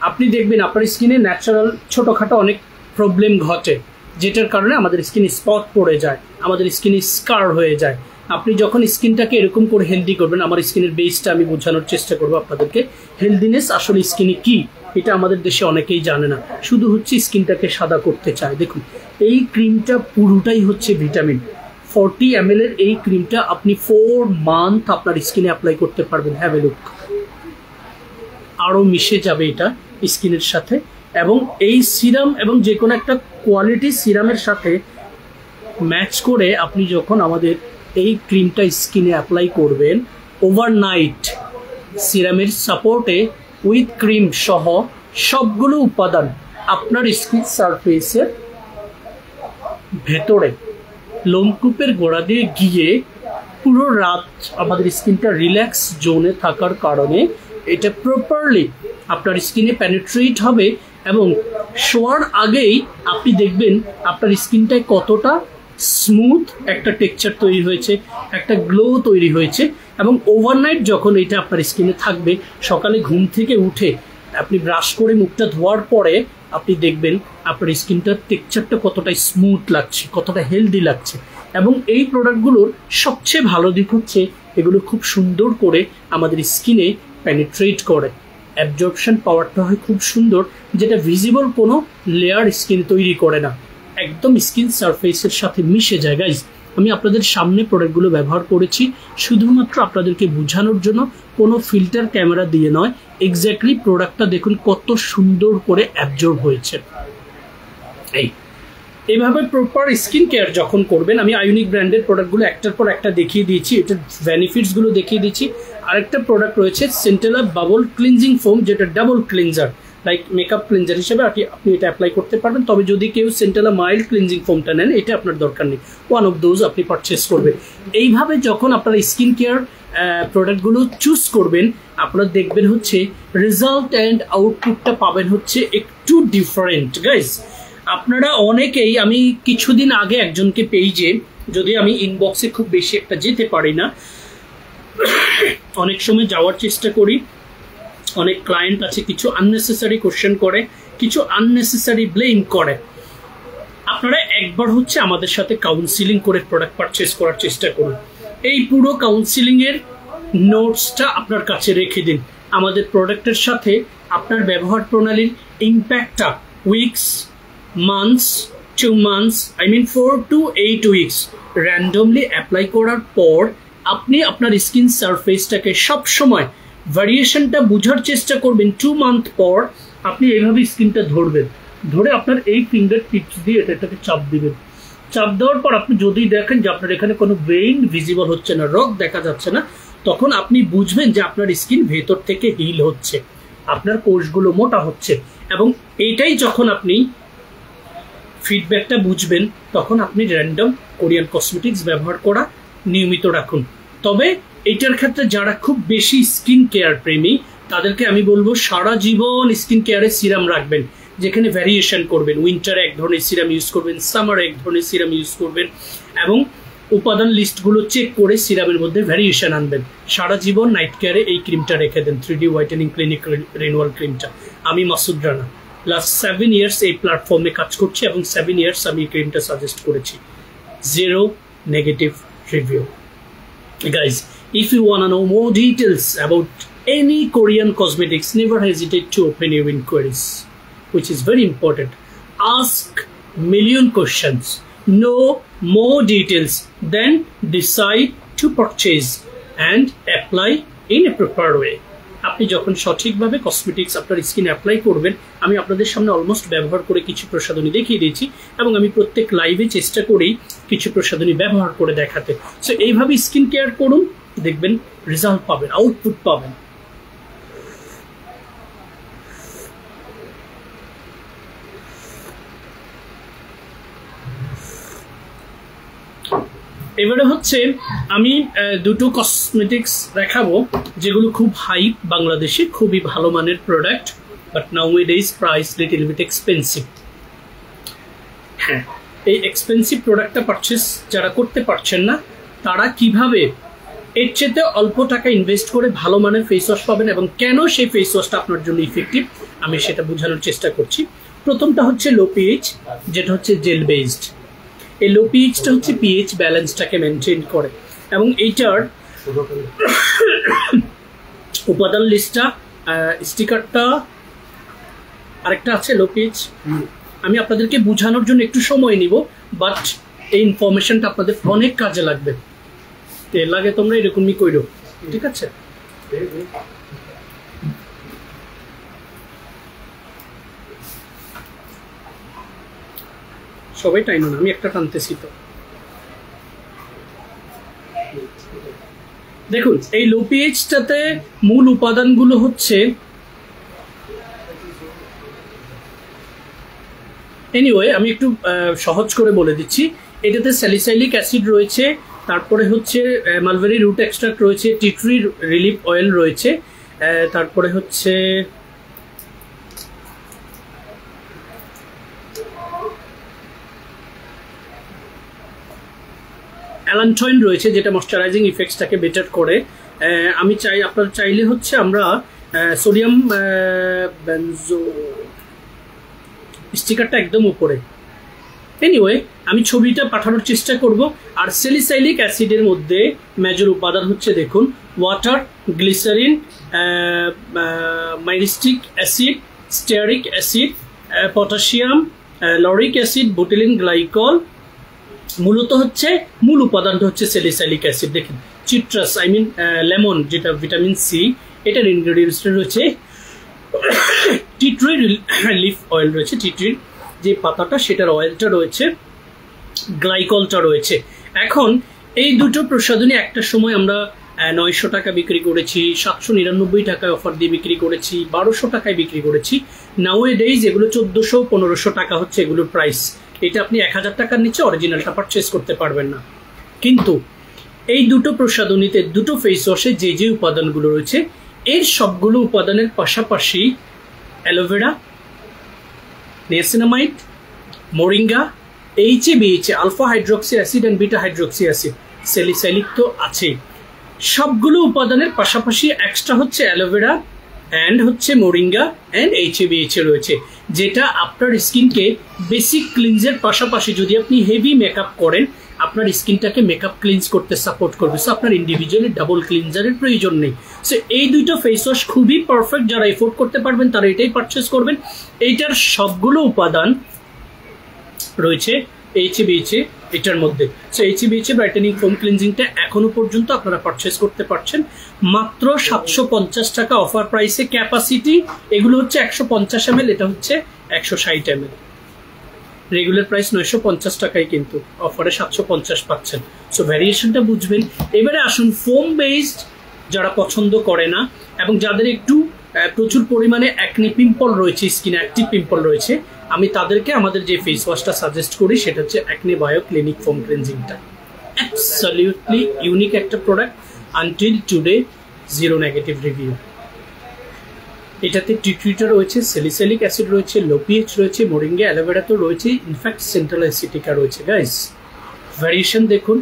আপনি দেখবেন আপনার স্কিনে ন্যাচারাল ছোটোখাটো অনেক প্রবলেম ঘটে, যেটার কারণে আমাদের স্কিনে স্পট পড়ে যায়, আমাদের স্কিনে স্কার হয়ে যায়। আপনি যখন স্কিনটাকে এরকম করে হেলদি করবেন, আমার স্কিনের বেসটা আমি বোঝানোর চেষ্টা করবো আপনাদেরকে। হেলদিনেস আসলে স্কিনে কি, এটা আমাদের দেশে অনেকেই জানে না, শুধু হচ্ছে স্কিনটাকে সাদা করতে চায়। দেখুন এই ক্রিমটা পুরোটাই হচ্ছে ভিটামিন। 40 ml এর এই ক্রিমটা আপনি 4 মান্থ আপনার স্কিনে অ্যাপ্লাই করতে পারবেন। হ্যাভ এ লুক, আরও মিশে যাবে এটা স্কিনের সাথে। এবং এই সিরাম এবং যে কোনো একটা কোয়ালিটি সিরামের সাথে ম্যাচ করে আপনি যখন আমাদের এই ক্রিমটা স্কিনে অ্যাপ্লাই করবেন, ওভারনাইট সিরামের সাপোর্টে উইথ ক্রিম সহ সবগুলো উপাদান আপনার স্কিন সারফেসের ভেতরে লোমকূপের গোড়া দিয়ে গিয়ে পুরো রাত আমাদের স্কিনটা রিল্যাক্স জোনে থাকার কারণে এটা প্রপারলি আপনার স্কিনে পেনিট্রেট হবে এবং শোয়ার আগেই আপনি দেখবেন আপনার স্কিনটায় কতটা স্মুথ একটা টেক্সচার তৈরি হয়েছে, একটা গ্লো তৈরি হয়েছে। এবং ওভারনাইট যখন এটা আপনার স্কিনে থাকবে, সকালে ঘুম থেকে উঠে আপনি ব্রাশ করে মুখটা ধোয়ার পরে আপনি দেখবেন আপনার স্কিনটার টেক্সচারটা কতটা স্মুথ লাগছে, কতটা হেলদি লাগছে। এবং এই প্রোডাক্টগুলোর সবচেয়ে ভালো দিক হচ্ছে এগুলো খুব সুন্দর করে আমাদের স্কিনে পেনিট্রেট করে, অ্যাবজর্পশন পাওয়ারটা হয় খুব সুন্দর, যেটা ভিজিবল কোনো লেয়ার স্কিন তৈরি করে না, একদম স্কিন সারফেসের সাথে মিশে যায়। গাইজ, আমি আপনাদের সামনে প্রোডাক্টগুলো ব্যবহার করেছি শুধুমাত্র আপনাদেরকে বোঝানোর জন্য, কোনো ফিল্টার ক্যামেরা দিয়ে নয়। এক্স্যাক্টলি প্রোডাক্টটা দেখুন কত সুন্দর করে অ্যাবজর্ব হয়েছে। এইভাবে প্রপার স্কিন কেয়ার যখন করবেন, আমি আইউনিক ব্র্যান্ডের প্রোডাক্টগুলো একটার পর একটা দেখিয়ে দিয়েছি, এটার বেনিফিটসগুলো দেখিয়ে দিয়েছি। আরেকটা প্রোডাক্ট রয়েছে সেন্টেলা বাবল ক্লিনজিং ফোম, যেটা double cleanser, like makeup cleanser হিসেবে আপনি এটা অ্যাপ্লাই করতে পারবেন। তবে যদি কেউ সেন্টেলা মাইল্ড ক্লিনজিং ফোমটা নেন, এটা আপনার দরকার নেই, ওয়ান অফ দোজ আপনি পারচেস করবেন। এইভাবে যখন আপনারা স্কিন কেয়ার প্রোডাক্টগুলো চুজ করবেন, আপনারা দেখবেন হচ্ছে রেজাল্ট অ্যান্ড আউটপুটটা পাবেন হচ্ছে একটু ডিফারেন্ট। গাইজ, আপনারা অনেকেই, আমি কিছুদিন আগে একজনকে পেজে, যদি আমি ইনবক্সে খুব বেশি একটা যেতে পারি না, অনেক সময় যাওয়ার চেষ্টা করি, অনেক ক্লায়েন্ট আছে কিছু আননেসেসারি কোশ্চেন করে, কিছু আননেসেসারি ব্লেম করে। আপনারা একবার হচ্ছে আমাদের সাথে কাউন্সিলিং করে প্রোডাক্ট পারচেস করার চেষ্টা করুন। এই পুরো কাউন্সিলিংয়ের নোটসটা আপনার কাছে রেখে দিন। আমাদের প্রোডাক্টের সাথে আপনার ব্যবহার প্রণালীর ইম্প্যাক্টটা weeks, months, 2 months, I mean 4 to 8 weeks randomly apply করার পর আপনি আপনার স্কিন সারফেসটাকে সবসময় ভ্যারিয়েশনটা বোঝার চেষ্টা করবেন। 2 month পর আপনি এইভাবে স্কিনটা ধরবেন, ধরে আপনার এই ফিঙ্গার টিপস দিয়ে এটাকে চাপ দিবেন। চাপ দেওয়ার পর আপনি যদি দেখেন যে আপনার এখানে কোনো ভেইন ভিজিবল হচ্ছে না, রক দেখা যাচ্ছে না, তখন আপনি বুঝবেন যে আপনার স্কিন ভেতর থেকে হিল হচ্ছে, আপনার কোষগুলো মোটা হচ্ছে। এবং এইটাই যখন আপনি ফিডব্যাকটা বুঝবেন, তখন আপনি র্যান্ডম কোরিয়ান কসমেটিক্স ব্যবহার করা নিয়মিত রাখুন। তবে এইটার ক্ষেত্রে যারা খুব বেশি স্কিন কেয়ার প্রেমী, তাদেরকে আমি বলবো সারা জীবন স্কিন কেয়ারে সিরাম রাখবেন, যেখানে ভ্যারিয়েশন করবেন। উইন্টারে এক ধরনের সিরাম ইউজ করবেন, সামারে এক ধরনের সিরাম ইউজ করবেন, এবং উপাদান লিস্টগুলো চেক করে সিরামের মধ্যে ভ্যারিয়েশন আনবেন। সারা জীবন নাইট কেয়ারে এই ক্রিমটা রেখে দেন, 3D হোয়াইটেনিং ক্লিনিক রেনুয়াল ক্রিমটা। আমি মাসুদ রানা, লাস্ট 7 years এই প্ল্যাটফর্মে কাজ করছি এবং 7 years আমি এই ক্রিমটা সাজেস্ট করেছি। 0 negative review. Guys, if you want to know more details about any Korean cosmetics, never hesitate to open your inquiries, which is very important. Ask million questions, know more details, then decide to purchase and apply in a proper way. আপনি যখন সঠিকভাবে cosmetics আপনার স্কিনে apply করবেন, আমি আপনাদের সামনে almost ব্যবহার করে কিছু প্রসাধনী দেখিয়ে দিয়েছি এবং আমি প্রত্যেক লাইভে চেষ্টা করি কিছু প্রসাধনী ব্যবহার করে দেখাতে। সো এইভাবে স্কিন কেয়ার করুন, দেখবেন রেজাল্ট পাবেন, আউটপুট পাবেন। এবারে হচ্ছে আমি দুটো কসমেটিক্স দেখাবো যেগুলো খুব হাইপ বাংলাদেশে, খুবই ভালো মানের product, but nowadays price little bit expensive. হ্যাঁ, এই এক্সপেন্সিভ প্রোডাক্টটা পারচেস যারা করতে পারছেন না, তারা কিভাবে এর চেয়ে অল্প টাকা ইনভেস্ট করে ভালো মানের ফেস ওয়াশ পাবেন এবং কেন সেই ফেস ওয়াশটা আপনার জন্য ইফেক্টিভ, আমি সেটা বোঝানোর চেষ্টা করছি। প্রথমটা হচ্ছে লো পিএইচ, যেটা হচ্ছে জেল বেসড। এই লো পিএইচটা হচ্ছে পিএইচ ব্যালেন্সটাকে মেনটেন করে এবং এইটার উপাদান লিস্টটা, স্টিকারটা আরেকটা আছে লো পিএইচ। আমি আপনাদেরকে বোঝানোর জন্য একটু সময় নিব, বাট এই ইনফরমেশনটা আপনাদের অনেক কাজে লাগবে। তেল লাগে তোমরা এরকমই কইরো, ঠিক আছে? সবাই টাইম না, আমি একটা টানতেছি তো। দেখুন এই লো পিএইচটাতে মূল উপাদানগুলো হচ্ছে, এনিওয়ে আমি একটু সহজ করে বলে দিচ্ছি। এটাতে স্যালিসাইলিক অ্যাসিড রয়েছে, তারপরে হচ্ছে মালবেরি রুট এক্সট্রাক্ট রয়েছে, টি ট্রি রিলিফ অয়েল রয়েছে, তারপরে হচ্ছে অ্যালান্থয়েন রয়েছে, যেটা ময়শ্চারাইজিং ইফেক্টসটাকে বেটার করে। আমি চাই আপনারা চাইলে হচ্ছে আমরা সোডিয়াম বেনজো স্টিকারটা একদম উপরে, এনিওয়ে আমি ছবিটা পাঠানোর চেষ্টা করব। আর স্যালিসাইলিক অ্যাসিডের মধ্যে মেজর উপাদান হচ্ছে দেখুন water, glycerin, myristic acid, stearic acid, potassium, lauric acid, butylene glycol. মূলত হচ্ছে মূল উপাদানটা হচ্ছে স্যালিসাইলিক অ্যাসিড। দেখুন চিট্রাস লেমন, যেটা ভিটামিন সি, এটার ইনগ্রেডিয়েন্টসটা রয়েছে টি ট্রি লিফ অয়েল রয়েছে, টি ট্রির যে পাতাটা সেটার অয়েলটা রয়েছে, গ্লাইকলটা রয়েছে। এখন এই দুটো প্রসাধনী একটা সময় আমরা 900 টাকা বিক্রি করেছি, 799 টাকায় অফার দিয়ে বিক্রি করেছি, 1200 টাকায় বিক্রি করেছি। নাও এ ডেইজ এগুলো 1400-1500 টাকা হচ্ছে এগুলোর প্রাইস। এটা আপনি 1000 টাকার নিচে অরিজিনালটা পারচেস করতে পারবেন না। কিন্তু এই দুটো প্রসাধনীতে, দুটো ফেস ওয়াশে যে যে উপাদানগুলো রয়েছে, এর সবগুলো উপাদানের পাশাপাশি aloe vera, niacinamide, moringa, HABH alpha hydroxy acid and beta hydroxy acid, salicylic তো আছেই। সবগুলো উপাদানের পাশাপাশি এক্সট্রা হচ্ছে অ্যালোভেরা অ্যান্ড হচ্ছে মোরিঙ্গা অ্যান্ড এইচএবিএইচ রয়েছে, যেটা আপনার স্কিনকে বেসিক ক্লিনজের পাশাপাশি যদি আপনি হেভি মেকআপ করেন আপনার স্কিনটাকে মেকআপ ক্লিনজ করতে সাপোর্ট করবে। সো আপনার ইন্ডিভিজুয়ালি ডাবল ক্লিনজারের প্রয়োজন নেই। সো এই দুইটা ফেস ওয়াশ খুবই পারফেক্ট, যারা এফোর্ড করতে পারবেন তারা এটাই পারচেস করবেন। এইটার সবগুলো উপাদান রয়েছে এইচএবিএইচ এটার মধ্যে। সো এইচএবিএইচ ব্রাইটেনিং ফোম ক্লিনজিংটা এখনো পর্যন্ত আপনারা পারচেস করতে পারছেন মাত্র 750 টাকা অফার প্রাইসে। ক্যাপাসিটি এগুলো হচ্ছে 150 ml, এটা হচ্ছে 160 ml। রেগুলার প্রাইস 950 টাকায়, কিন্তু অফারে 750 পাচ্ছেন। সো ভ্যারিয়েশনটা বুঝবেন। এবারে আসুন ফোম বেসড যারা পছন্দ করে না এবং যাদের একটু প্রচুর পরিমাণে অ্যাকনি পিম্পল রয়েছে, স্কিন অ্যাক্টিভ পিম্পল রয়েছে, আমি তাদেরকে আমাদের যে ফেস ওয়াশটা সাজেস্ট করি সেটা হচ্ছে অ্যাকনি বায়ো ক্লিনিক ফোম ক্লিনজিংটা। অ্যাবসলিউটলি ইউনিক একটা product, until today zero negative review. এটাতে টি ট্রিটা রয়েছে, স্যালিসাইলিক অ্যাসিড রয়েছে, লো পিএইচ রয়েছে, মোরিঙ্গা, অ্যালোভেরা তো রয়েছে, ইনফ্যাক্ট সেন্ট্রাল অ্যাসিটিকা রয়েছে। গাইস ভ্যারিয়েশন দেখুন,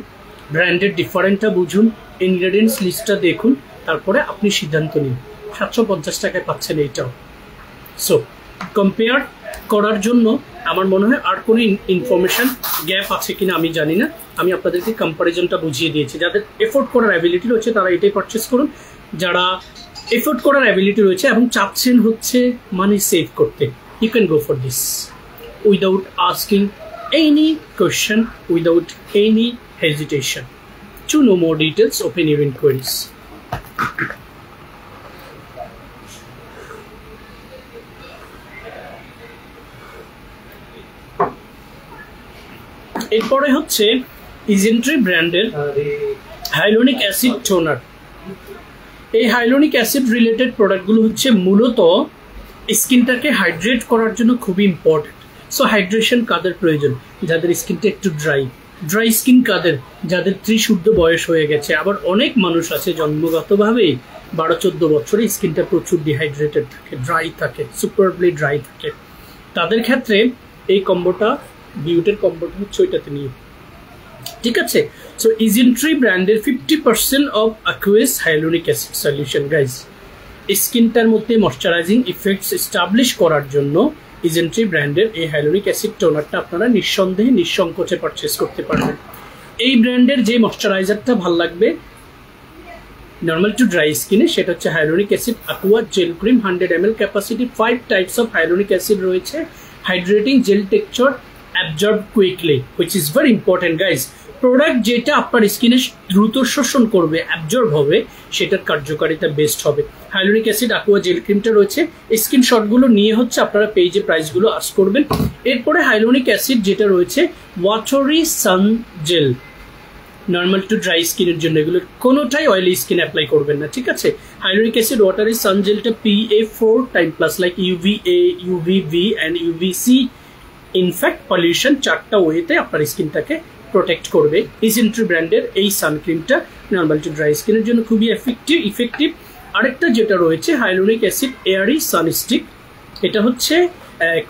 ব্র্যান্ডের ডিফারেন্টটা বুঝুন, ইনগ্রেডিয়েন্টস লিস্টটা দেখুন, তারপরে আপনি সিদ্ধান্ত নিন। 750 টাকায় পাচ্ছেন এইটাও। সো কম্পেয়ার করার জন্য আমার মনে হয় আর কোনো ইনফরমেশন গ্যাপ আছে কিনা আমি জানি না, আমি আপনাদেরকে কম্পারিজনটা বুঝিয়ে দিয়েছি। যাদের এফোর্ড করার অ্যাবিলিটি রয়েছে তারা এটাই পারচেস করুন, যারা এফোর্ড করার অ্যাবিলিটি রয়েছে এবং চাচ্ছেন হচ্ছে মানি সেভ করতে, you can go for this without asking any question, without any hesitation. To know more details, open your inquiries. এরপরে হচ্ছে ইজেন্ট্রি ব্র্যান্ডের হাইলোনিক অ্যাসিড টোনার। এই হাইলোনিক অ্যাসিড রিলেটেড প্রোডাক্টগুলো হচ্ছে মূলত স্কিনটাকে হাইড্রেট করার জন্য খুবই ইম্পর্টেন্ট। সো হাইড্রেশন কাদের প্রয়োজন? যাদের স্কিনটা একটু ড্রাই স্কিন কাদের? যাদের ত্রিশুদ্ধ বয়স হয়ে গেছে। আবার অনেক মানুষ আছে জন্মগতভাবেই 12-14 বছরে স্কিনটা প্রচুর ডিহাইড্রেটেড থাকে, ড্রাই থাকে, সুপারলি ড্রাই থাকে। তাদের ক্ষেত্রে এই কম্বোটা, বিউটের কম্বোটা হচ্ছে ওইটাতে নিয়ে, ঠিক আছে? সো ইজেন্ট্রি ব্র্যান্ডের 50% off aqueous hyaluronic acid solution. Guys স্কিনটার মধ্যে ময়শ্চারাইজিং ইফেক্টস এস্টাবলিশ করার জন্য ইজেন্ট্রি ব্র্যান্ডের এই হাইলোনিক অ্যাসিড টোনারটা আপনারা নিঃসন্দেহে নিঃসংকোচে পারচেস করতে পারবেন। এই ব্র্যান্ডের যে ময়শ্চারাইজারটা ভালো লাগবে নর্মাল টু ড্রাই স্কিনে, সেটা হচ্ছে hyaluronic acid aqua gel cream, 100 ml capacity, 5 types of hyaluronic acid রয়েছে, hydrating gel texture, absorb quickly, which is very important guys. Product যেটা আপনার স্কিনে দ্রুত শোষণ করবে, অ্যাবজর্ব হবে, সেটার কার্যকারিতা বেস্ট হবে। হাইলোনিক অ্যাসিড aqua জেল ক্রিমটা রয়েছে, স্ক্রিনশটগুলো নিয়ে হচ্ছে আপনারা পেজে প্রাইসগুলো আস করবেন। এরপরে হাইলোনিক অ্যাসিড যেটা রয়েছে watery sun gel, normal to dry স্কিনের জন্য, এগুলোর কোনোটাই অয়েলি স্কিন অ্যাপ্লাই করবেন না, ঠিক আছে। হাইলোনিক অ্যাসিড ওয়াটারি সান জেলটা PA4 time plus like UVA, UVB and UVC in fact pollution, 4টা ওয়েতে আপনার স্কিনটাকে প্রোটেক্ট করবে। ইজেন্ট্রি ব্র্যান্ডের এই সানক্রিমটা নর্মাল টু ড্রাই স্কিনের জন্য খুবই ইফেক্টিভ। আরেকটা যেটা রয়েছে হাইলোনিক অ্যাসিড এয়ারি সানস্টিক, এটা হচ্ছে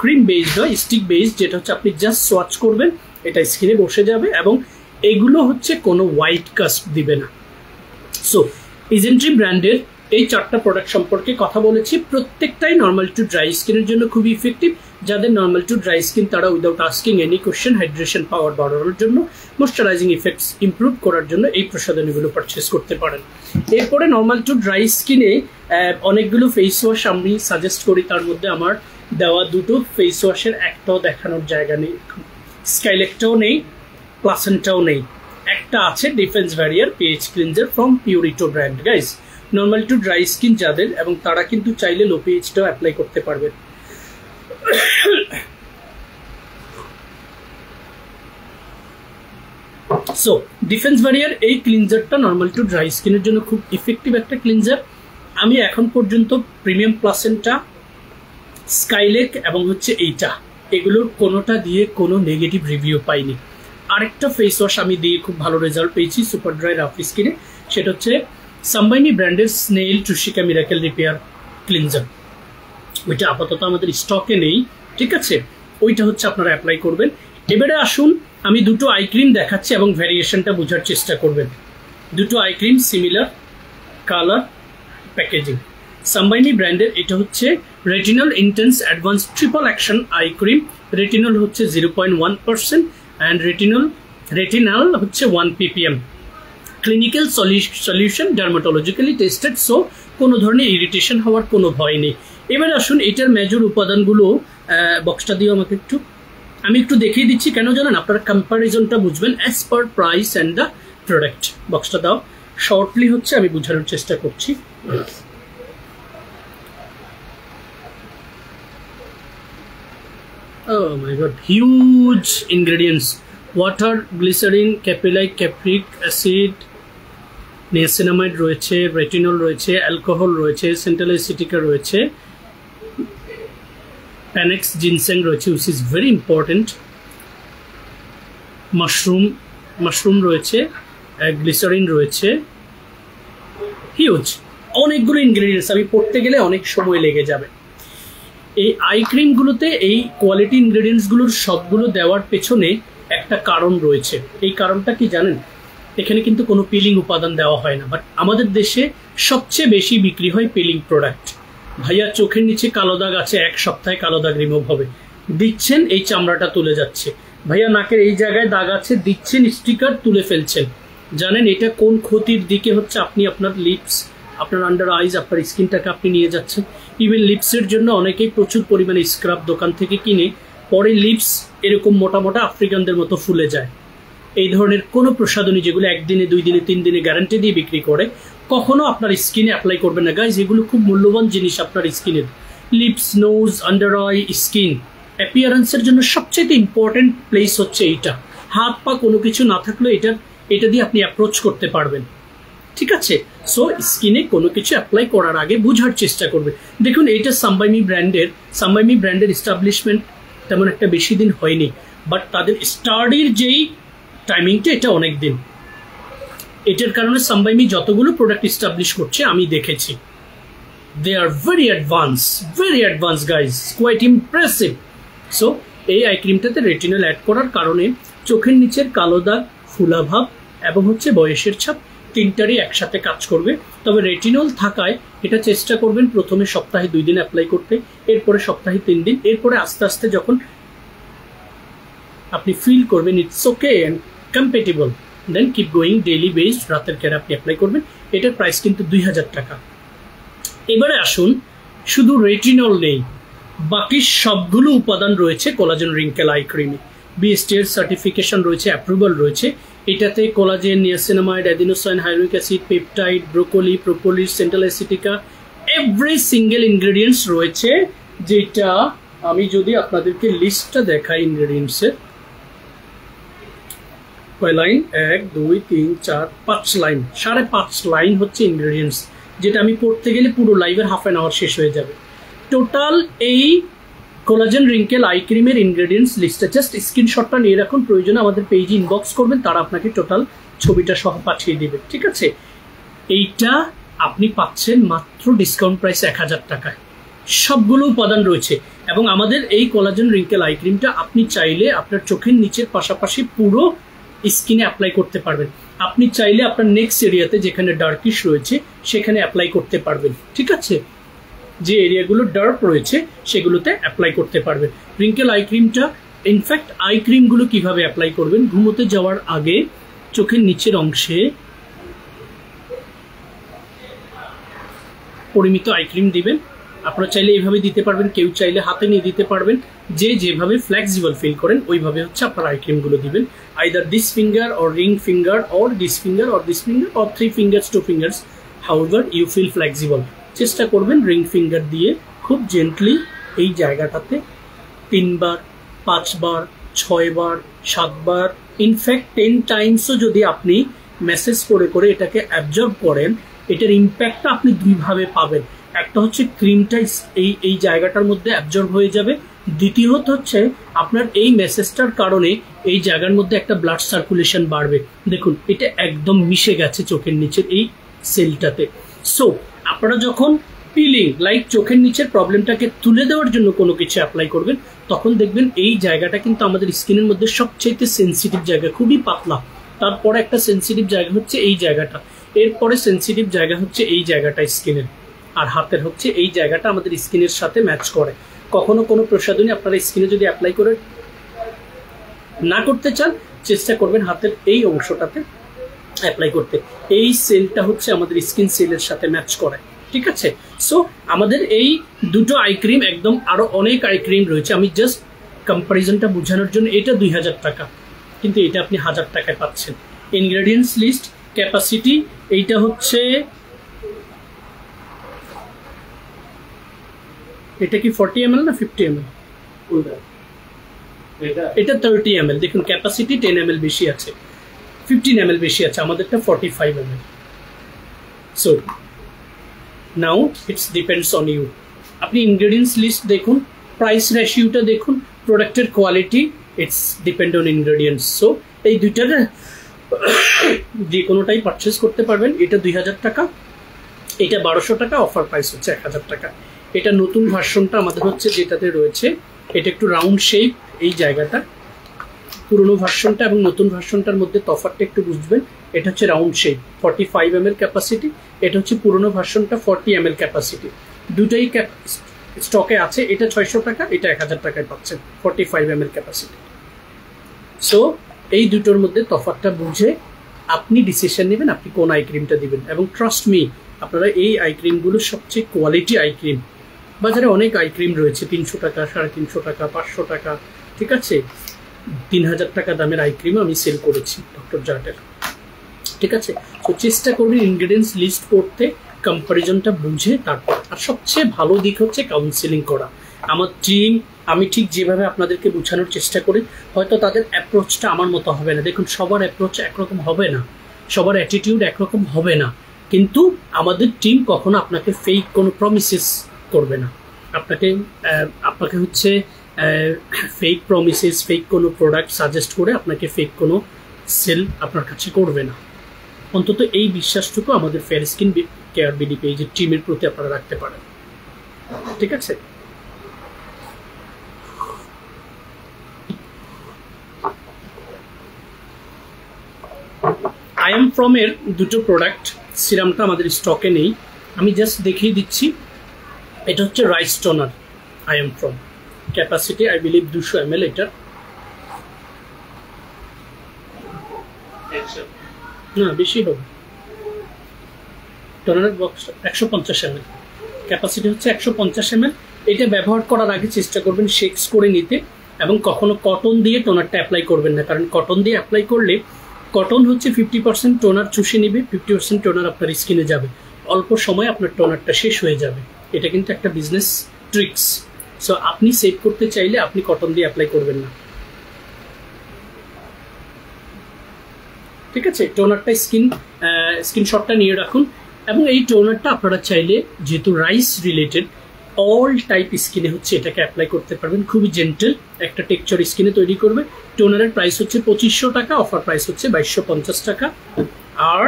ক্রিম বেসড নয়, স্টিক বেসড, যেটা হচ্ছে আপনি জাস্ট সোয়াচ করবেন, এটা স্কিনে বসে যাবে এবং এগুলো হচ্ছে কোনো হোয়াইট কাস্ট দিবে না। সো ইজেন্ট্রি ব্র্যান্ডের এই 4টা প্রোডাক্ট সম্পর্কে কথা বলেছি, প্রত্যেকটাই নর্মাল টু ড্রাই স্কিনের জন্য খুবই ইফেক্টিভ। যাদের নর্মাল টু ড্রাই স্কিন তারা without asking any question hydration power বাড়ানোর জন্য, ময়শ্চারাইজিং ইফেক্টস ইমপ্রুভ করার জন্য এই প্রসাধনীগুলো পারচেস করতে পারেন। এরপরে নর্মাল টু ড্রাই স্কিনে অনেকগুলো ফেস ওয়াশ আমি সাজেস্ট করি, তার মধ্যে আমার দেওয়া দুটো ফেস ওয়াশের একটাও দেখানোর জায়গা নেই, স্কাইলেকটাও নেই, প্লাসেন্টাও নেই। একটা আছে defence barrier pH cleanser from Purito brand. Guys normal to dry skin যাদের, এবং তারা কিন্তু চাইলে লো পিএইচটাও অ্যাপ্লাই করতে পারবেন। সো ডিফেন্স ব্যারিয়ার এই ক্লিনজারটা নর্মাল টু ড্রাই স্কিনের জন্য খুব ইফেক্টিভ একটা ক্লিনজার। আমি এখন পর্যন্ত প্রিমিয়াম প্লাসেন্টা, স্কাইলেক এবং হচ্ছে এইটা, এগুলোর কোনোটা দিয়ে কোনো নেগেটিভ রিভিউ পাইনি। আরেকটা ফেস ওয়াশ আমি দিয়ে খুব ভালো রেজাল্ট পেয়েছি সুপার ড্রাই রাফ স্কিনে, সেটা হচ্ছে সাম্বাইনি ব্র্যান্ডের স্নেইল টুশিকা মিরাকেল রিপেয়ার ক্লিনজার। ওইটা আপাতত আমাদের স্টকে নেই, ঠিক আছে, ওইটা হচ্ছে আপনারা অ্যাপ্লাই করবেন। এবারে আসুন আমি দুটো আই ক্রিম দেখাচ্ছি এবং ভ্যারিয়েশনটা বোঝার চেষ্টা করবেন। দুটো eye cream similar colour, packaging. সাম্বাইনি ব্র্যান্ডের এটা হচ্ছে retinol intense advance triple action eye cream. Retinol হচ্ছে 0.1% অ্যান্ড রেটিনাল হচ্ছে 1 ppm। Clinical solution, dermatologically tested, so কোনো ধরনের ইরিটেশন হওয়ার কোনো ভয় নেই। এবার আসুন এটার মেজর উপাদানগুলো, বক্সটা দিও আমাকে একটু, আমি একটু দেখিয়ে দিচ্ছি কেন জানেন, আপনারা কম্প্যারিজনটা বুঝবেন as per price and the product. বক্সটা দাও, শর্টলি হচ্ছে আমি বোঝানোর চেষ্টা করছি। Oh my god, huge ingredients: water, glycerin, caprylic, capric acid, niacinamide রয়েছে, retinol রয়েছে, alcohol রয়েছে, central acetica রয়েছে, panax ginseng রয়েছে, which is very important, mushroom রয়েছে, glycerin রয়েছে, হিউজ অনেকগুলো ইনগ্রেডিয়েন্টস, আমি পড়তে গেলে অনেক সময় লেগে যাবে। এই আই ক্রিমগুলোতে এই কোয়ালিটি ইনগ্রেডিয়েন্টসগুলোর সবগুলো দেওয়ার পেছনে একটা কারণ রয়েছে। এই কারণটা কি জানেন? এখানে কিন্তু কোনো পিলিং উপাদান দেওয়া হয় না, বাট আমাদের দেশে সবচেয়ে বেশি বিক্রি হয় পিলিং প্রোডাক্ট। ভাইয়া চোখের নিচে কালো দাগ আছে, 1 সপ্তাহে কালো দাগ রিমুভ হবে, দিচ্ছেন এই চামড়াটা তুলে যাচ্ছে। ভাইয়া নাকের এই জায়গায় দাগ আছে, দিচ্ছেন স্টিকার তুলে ফেলছেন। জানেন এটা কোন ক্ষতির দিকে হচ্ছে? আপনি আপনার লিপস, আপনার আন্ডার আইজ, আপনার স্কিনটাকে আপনি নিয়ে যাচ্ছেন। ইভেন লিপসের জন্য অনেকেই প্রচুর পরিমাণে স্ক্রাব দোকান থেকে কিনে, পরে লিপস এরকম মোটা মোটা আফ্রিকানদের মতো ফুলে যায়। এই ধরনের কোনো প্রসাধনী যেগুলো 1 দিনে 2 দিনে 3 দিনে গ্যারান্টি দিয়ে বিক্রি করে, কখনো আপনার স্কিনে অ্যাপ্লাই করবেন না গাইজ। এগুলো খুব মূল্যবান জিনিস আপনার স্কিনের। Lips, nose, under eye, skin অ্যাপিয়ারেন্সের জন্য সবচেয়ে ইম্পর্টেন্ট প্লেস হচ্ছে এইটা। হাত পা কোনো কিছু না থাকলে এটা দিয়ে আপনি অ্যাপ্রোচ করতে পারবেন, ঠিক আছে। সো স্কিনে কোনো কিছু অ্যাপ্লাই করার আগে বুঝার চেষ্টা করবে। দেখুন এইটা সাম্বাইমি ব্র্যান্ডের এস্টাবলিশমেন্ট তেমন একটা বেশি দিন হয়নি, বাট তাদের স্টাডির যেই টাইমিংটা এটা অনেক দিন। এটার কারণে সাম্বাইমি যতগুলো প্রোডাক্ট এস্টাবলিশ করছে আমি দেখেছি, they are very advance guys, quite impressive. So এই আই ক্রিমটাতে রেটিনল অ্যাড করার কারণে চোখের নিচের কালো দাগ, ফুলাভাব এবং হচ্ছে বয়সের ছাপ, তিনটারই একসাথে কাজ করবে। তবে রেটিনল থাকায় এটা চেষ্টা করবেন প্রথমে সপ্তাহে 2 দিন অ্যাপ্লাই করতে, এরপরে সপ্তাহে 3 দিন, এরপরে আস্তে আস্তে যখন আপনি ফিল করবেন it's okay and compatible, then keep going daily based রাতের কেয়ার আপনি অ্যাপ্লাই করবেন। এটার প্রাইস কিন্তু 2000 টাকা। এবারে আসুন, শুধু রেটিনল নেই, বাকি সবগুলো উপাদান রয়েছে কোলাজেন রিঙ্কেল আই ক্রিমে। বিএসটি-এর সার্টিফিকেশন রয়েছে, অ্যাপ্রুভাল রয়েছে। এটাতে collagen, niacinamide, adenosine, hyaluronic acid, peptide, broccoli, propolis, centella asiatica, every single ingredients রয়েছে। যেটা আমি যদি আপনাদেরকে লিস্টটা দেখাই ইনগ্রেডিয়েন্টসের, কয় লাইন, 1 2 3 4 5 লাইন, 5.5 লাইন হচ্ছে ইনগ্রেডিয়েন্টস, যেটা আমি পড়তে গেলে পুরো লাইভের হাফ অ্যান আওয়ার শেষ হয়ে যাবে। টোটাল এই কোলাজেন রিঙ্কেল আই ক্রিমের ইনগ্রেডিয়েন্টস লিস্টটা জাস্ট স্ক্রিনশটটা নিয়ে রাখুন, প্রয়োজনে আমাদের পেজে ইনবক্স করবেন, তারা আপনাকে টোটাল ছবিটা সহ পাঠিয়ে দিবে, ঠিক আছে? এইটা আপনি পাচ্ছেন মাত্র ডিসকাউন্ট প্রাইস 1000 টাকায়, সবগুলো উপাদান রয়েছে। এবং আমাদের এই কোলাজেন রিঙ্কেল আই ক্রিমটা আপনি চাইলে আপনার চোখের নিচের পাশাপাশি পুরো স্কিনে অ্যাপ্লাই করতে পারবেন। আপনি চাইলে আপনার নেক্সট এরিয়াতে যেখানে ডার্কিশ রয়েছে সেখানে অ্যাপ্লাই করতে পারবেন, ঠিক আছে? যে এরিয়াগুলো ডার্ক রয়েছে সেগুলোতে অ্যাপ্লাই করতে পারবেন। রিঙ্কেল আই ক্রিমটা, ইনফ্যাক্ট আই ক্রিমগুলো কিভাবে অ্যাপ্লাই করবেন, ঘুমোতে যাওয়ার আগে চোখের নিচের অংশে পরিমিত আই ক্রিম দিবেন। আপনারা চাইলে এইভাবে দিতে পারবেন, কেউ চাইলে হাতে নিয়ে দিতে পারবেন, যে যেভাবে ফ্লেক্সিবল ফিল করেন ওইভাবে হচ্ছে আপনার আই ক্রিমগুলো দিবেন। Either this finger or ring finger or this finger or this finger or 3 fingers 2 fingers, however you feel flexible. চেষ্টা করবেন রিং ফিঙ্গার দিয়ে খুব জেন্টলি এই জায়গাটাতে 3 বার, 5 বার, 6 বার, 7 বার, ইনফ্যাক্ট 10 টাইমসও যদি আপনি মেসেজ করে করে এটাকে অ্যাবজর্ব করেন, এটার ইম্প্যাক্টটা আপনি দুইভাবে পাবেন। একটা হচ্ছে ক্রিমটা এই জায়গাটার মধ্যে অ্যাবজর্ব হয়ে যাবে, দ্বিতীয়ত হচ্ছে আপনার এই মেসেজটার কারণে এই জায়গার মধ্যে একটা ব্লাড সার্কুলেশন বাড়বে। দেখুন এটা একদম মিশে গেছে চোখের নিচের এই সেলটাতে। সো আপনারা যখন পিলিং লাইক চোখের নিচের প্রবলেমটাকে তুলে দেওয়ার জন্য কোনো কিছু অ্যাপ্লাই করবেন, তখন দেখবেন এই জায়গাটা কিন্তু আমাদের স্কিনের মধ্যে সবচেয়ে সেন্সিটিভ জায়গা, খুবই পাতলা। তারপরে একটা সেন্সিটিভ জায়গা হচ্ছে এই জায়গাটা, এরপরে সেন্সিটিভ জায়গা হচ্ছে এই জায়গাটা স্কিনের, আর হাতের হচ্ছে এই জায়গাটা আমাদের স্কিনের সাথে ম্যাচ করে। কখনো কোনো প্রসাধনী আপনারা স্কিনে যদি অ্যাপ্লাই করে না করতে চান, চেষ্টা করবেন হাতের এই অংশটাতে অ্যাপ্লাই করতে। এই সেলটা হচ্ছে আমাদের স্কিন সেলের সাথে ম্যাচ করে, ঠিক আছে? সো আমাদের এই দুটো আই ক্রিম, একদম আরো অনেক আই ক্রিম রয়েছে, আমি জাস্ট কম্পারিজনটা বোঝানোর জন্য, এটা 2000 টাকা, কিন্তু এটা আপনি 1000 টাকায় পাচ্ছেন। ইনগ্রেডিয়েন্টস লিস্ট, ক্যাপাসিটি, এইটা হচ্ছে, এটা কি 40 ml না 50 ml? এটা 30 ml। দেখুন ক্যাপাসিটি 10 ml বেশি আছে, 15 ml বেশি আছে, আমাদেরটা 45 ml। So now it's depends on you. আপনি ইনগ্রেডিয়েন্টস লিস্ট দেখুন, প্রাইস রেশিওটা দেখুন, প্রোডাক্টের quality, it's depend on ingredients. So এই দুইটার যে কোনোটাই পারচেস করতে পারবেন। এটা 2000 টাকা, এটা 1200 টাকা, অফার প্রাইস হচ্ছে 1000 টাকা। এটা নতুন ভার্সনটা আমাদের হচ্ছে যেটাতে রয়েছে, এটা একটু রাউন্ড শেপ এই জায়গাটা। পুরনো ভার্সনটা এবং নতুন ভার্সনটার মধ্যে তফাৎটা একটু বুঝবেন। এটা হচ্ছে রাউন্ড শেপ, 45 ml ক্যাপাসিটি। এটা হচ্ছে পুরনো ভার্সনটা 40 ml ক্যাপাসিটি। দুটাই স্টকে আছে। এটা 600 টাকা, এটা 1000 টাকায় পাচ্ছেন 45 ml ক্যাপাসিটি। সো এই দুটোর মধ্যে তফাৎটা বুঝে আপনি ডিসিশন নেবেন আপনি কোন আই ক্রিমটা দিবেন। এবং ট্রাস্ট মি, আপনারা এই আই ক্রিমগুলো সবচেয়ে কোয়ালিটি আই ক্রিম। বাজারে অনেক আই ক্রিম রয়েছে 300 টাকা, 350 টাকা, 500 টাকা, ঠিক আছে? 3000 টাকা দামের আই ক্রিম আমি সেল করেছি ডক্টর জার্টের, ঠিক আছে? তো চেষ্টা করবেন ইনগ্রেডিয়েন্টস লিস্ট করতে, কম্পারিজনটা বুঝে তারপর। আর সবচেয়ে ভালো দিক হচ্ছে কাউন্সিলিং করা। আমার টিম, আমি ঠিক যেভাবে আপনাদেরকে বোঝানোর চেষ্টা করি, হয়তো তাদের অ্যাপ্রোচটা আমার মতো হবে না। দেখুন সবার অ্যাপ্রোচ একরকম হবে না, সবার অ্যাটিটিউড একরকম হবে না, কিন্তু আমাদের টিম কখনো আপনাকে ফেক কোনো প্রমিসেস করবে না। আপনাকে হচ্ছে ফেক প্রমিসেস, ফেক কোনো প্রোডাক্ট সাজেস্ট করে আপনাকে ফেক কোনো সেল আপনার কাছে করবে না। অন্তত এই বিশ্বাসটুকু আমাদের ফেয়ার স্কিন কেয়ার বিডি পেজের টিমের প্রতি আপনারা রাখতে পারেন, ঠিক আছে? আই এম ফ্রম এর দুটো প্রোডাক্ট, সিরামটা আমাদের স্টকে নেই, আমি জাস্ট দেখিয়ে দিচ্ছি। এটা হচ্ছে rice toner, I am from, capacity I believe 200 ml। এটা না বেশি হবে, টোনারের বক্স 150 ml, ক্যাপাসিটি হচ্ছে 150 ml। এটা ব্যবহার করার আগে চেষ্টা করবেন শেকস করে নিতে, এবং কখনো কটন দিয়ে টোনারটা অ্যাপ্লাই করবেন না, কারণ কটন দিয়ে অ্যাপ্লাই করলে কটন হচ্ছে 50% টোনার চুষে নেবে, 50% টোনার আপনার স্কিনে যাবে, অল্প সময় আপনার টোনারটা শেষ হয়ে যাবে। এটা কিন্তু একটা বিজনেস ট্রিক্স। সো আপনি সেভ করতে চাইলে আপনি কটন দিয়ে অ্যাপ্লাই করবেন না, ঠিক আছে? টোনারটা স্ক্রিনশটটা নিয়ে রাখুন। এবং এই টোনারটা আপনারা চাইলে, যেহেতু রাইস রিলেটেড, অল টাইপ স্কিনে হচ্ছে এটাকে অ্যাপ্লাই করতে পারবেন। খুবই জেন্টেল একটা টেক্সচার স্কিনে তৈরি করবে। টোনারের প্রাইস হচ্ছে 2500 টাকা, অফার প্রাইস হচ্ছে 2250 টাকা। আর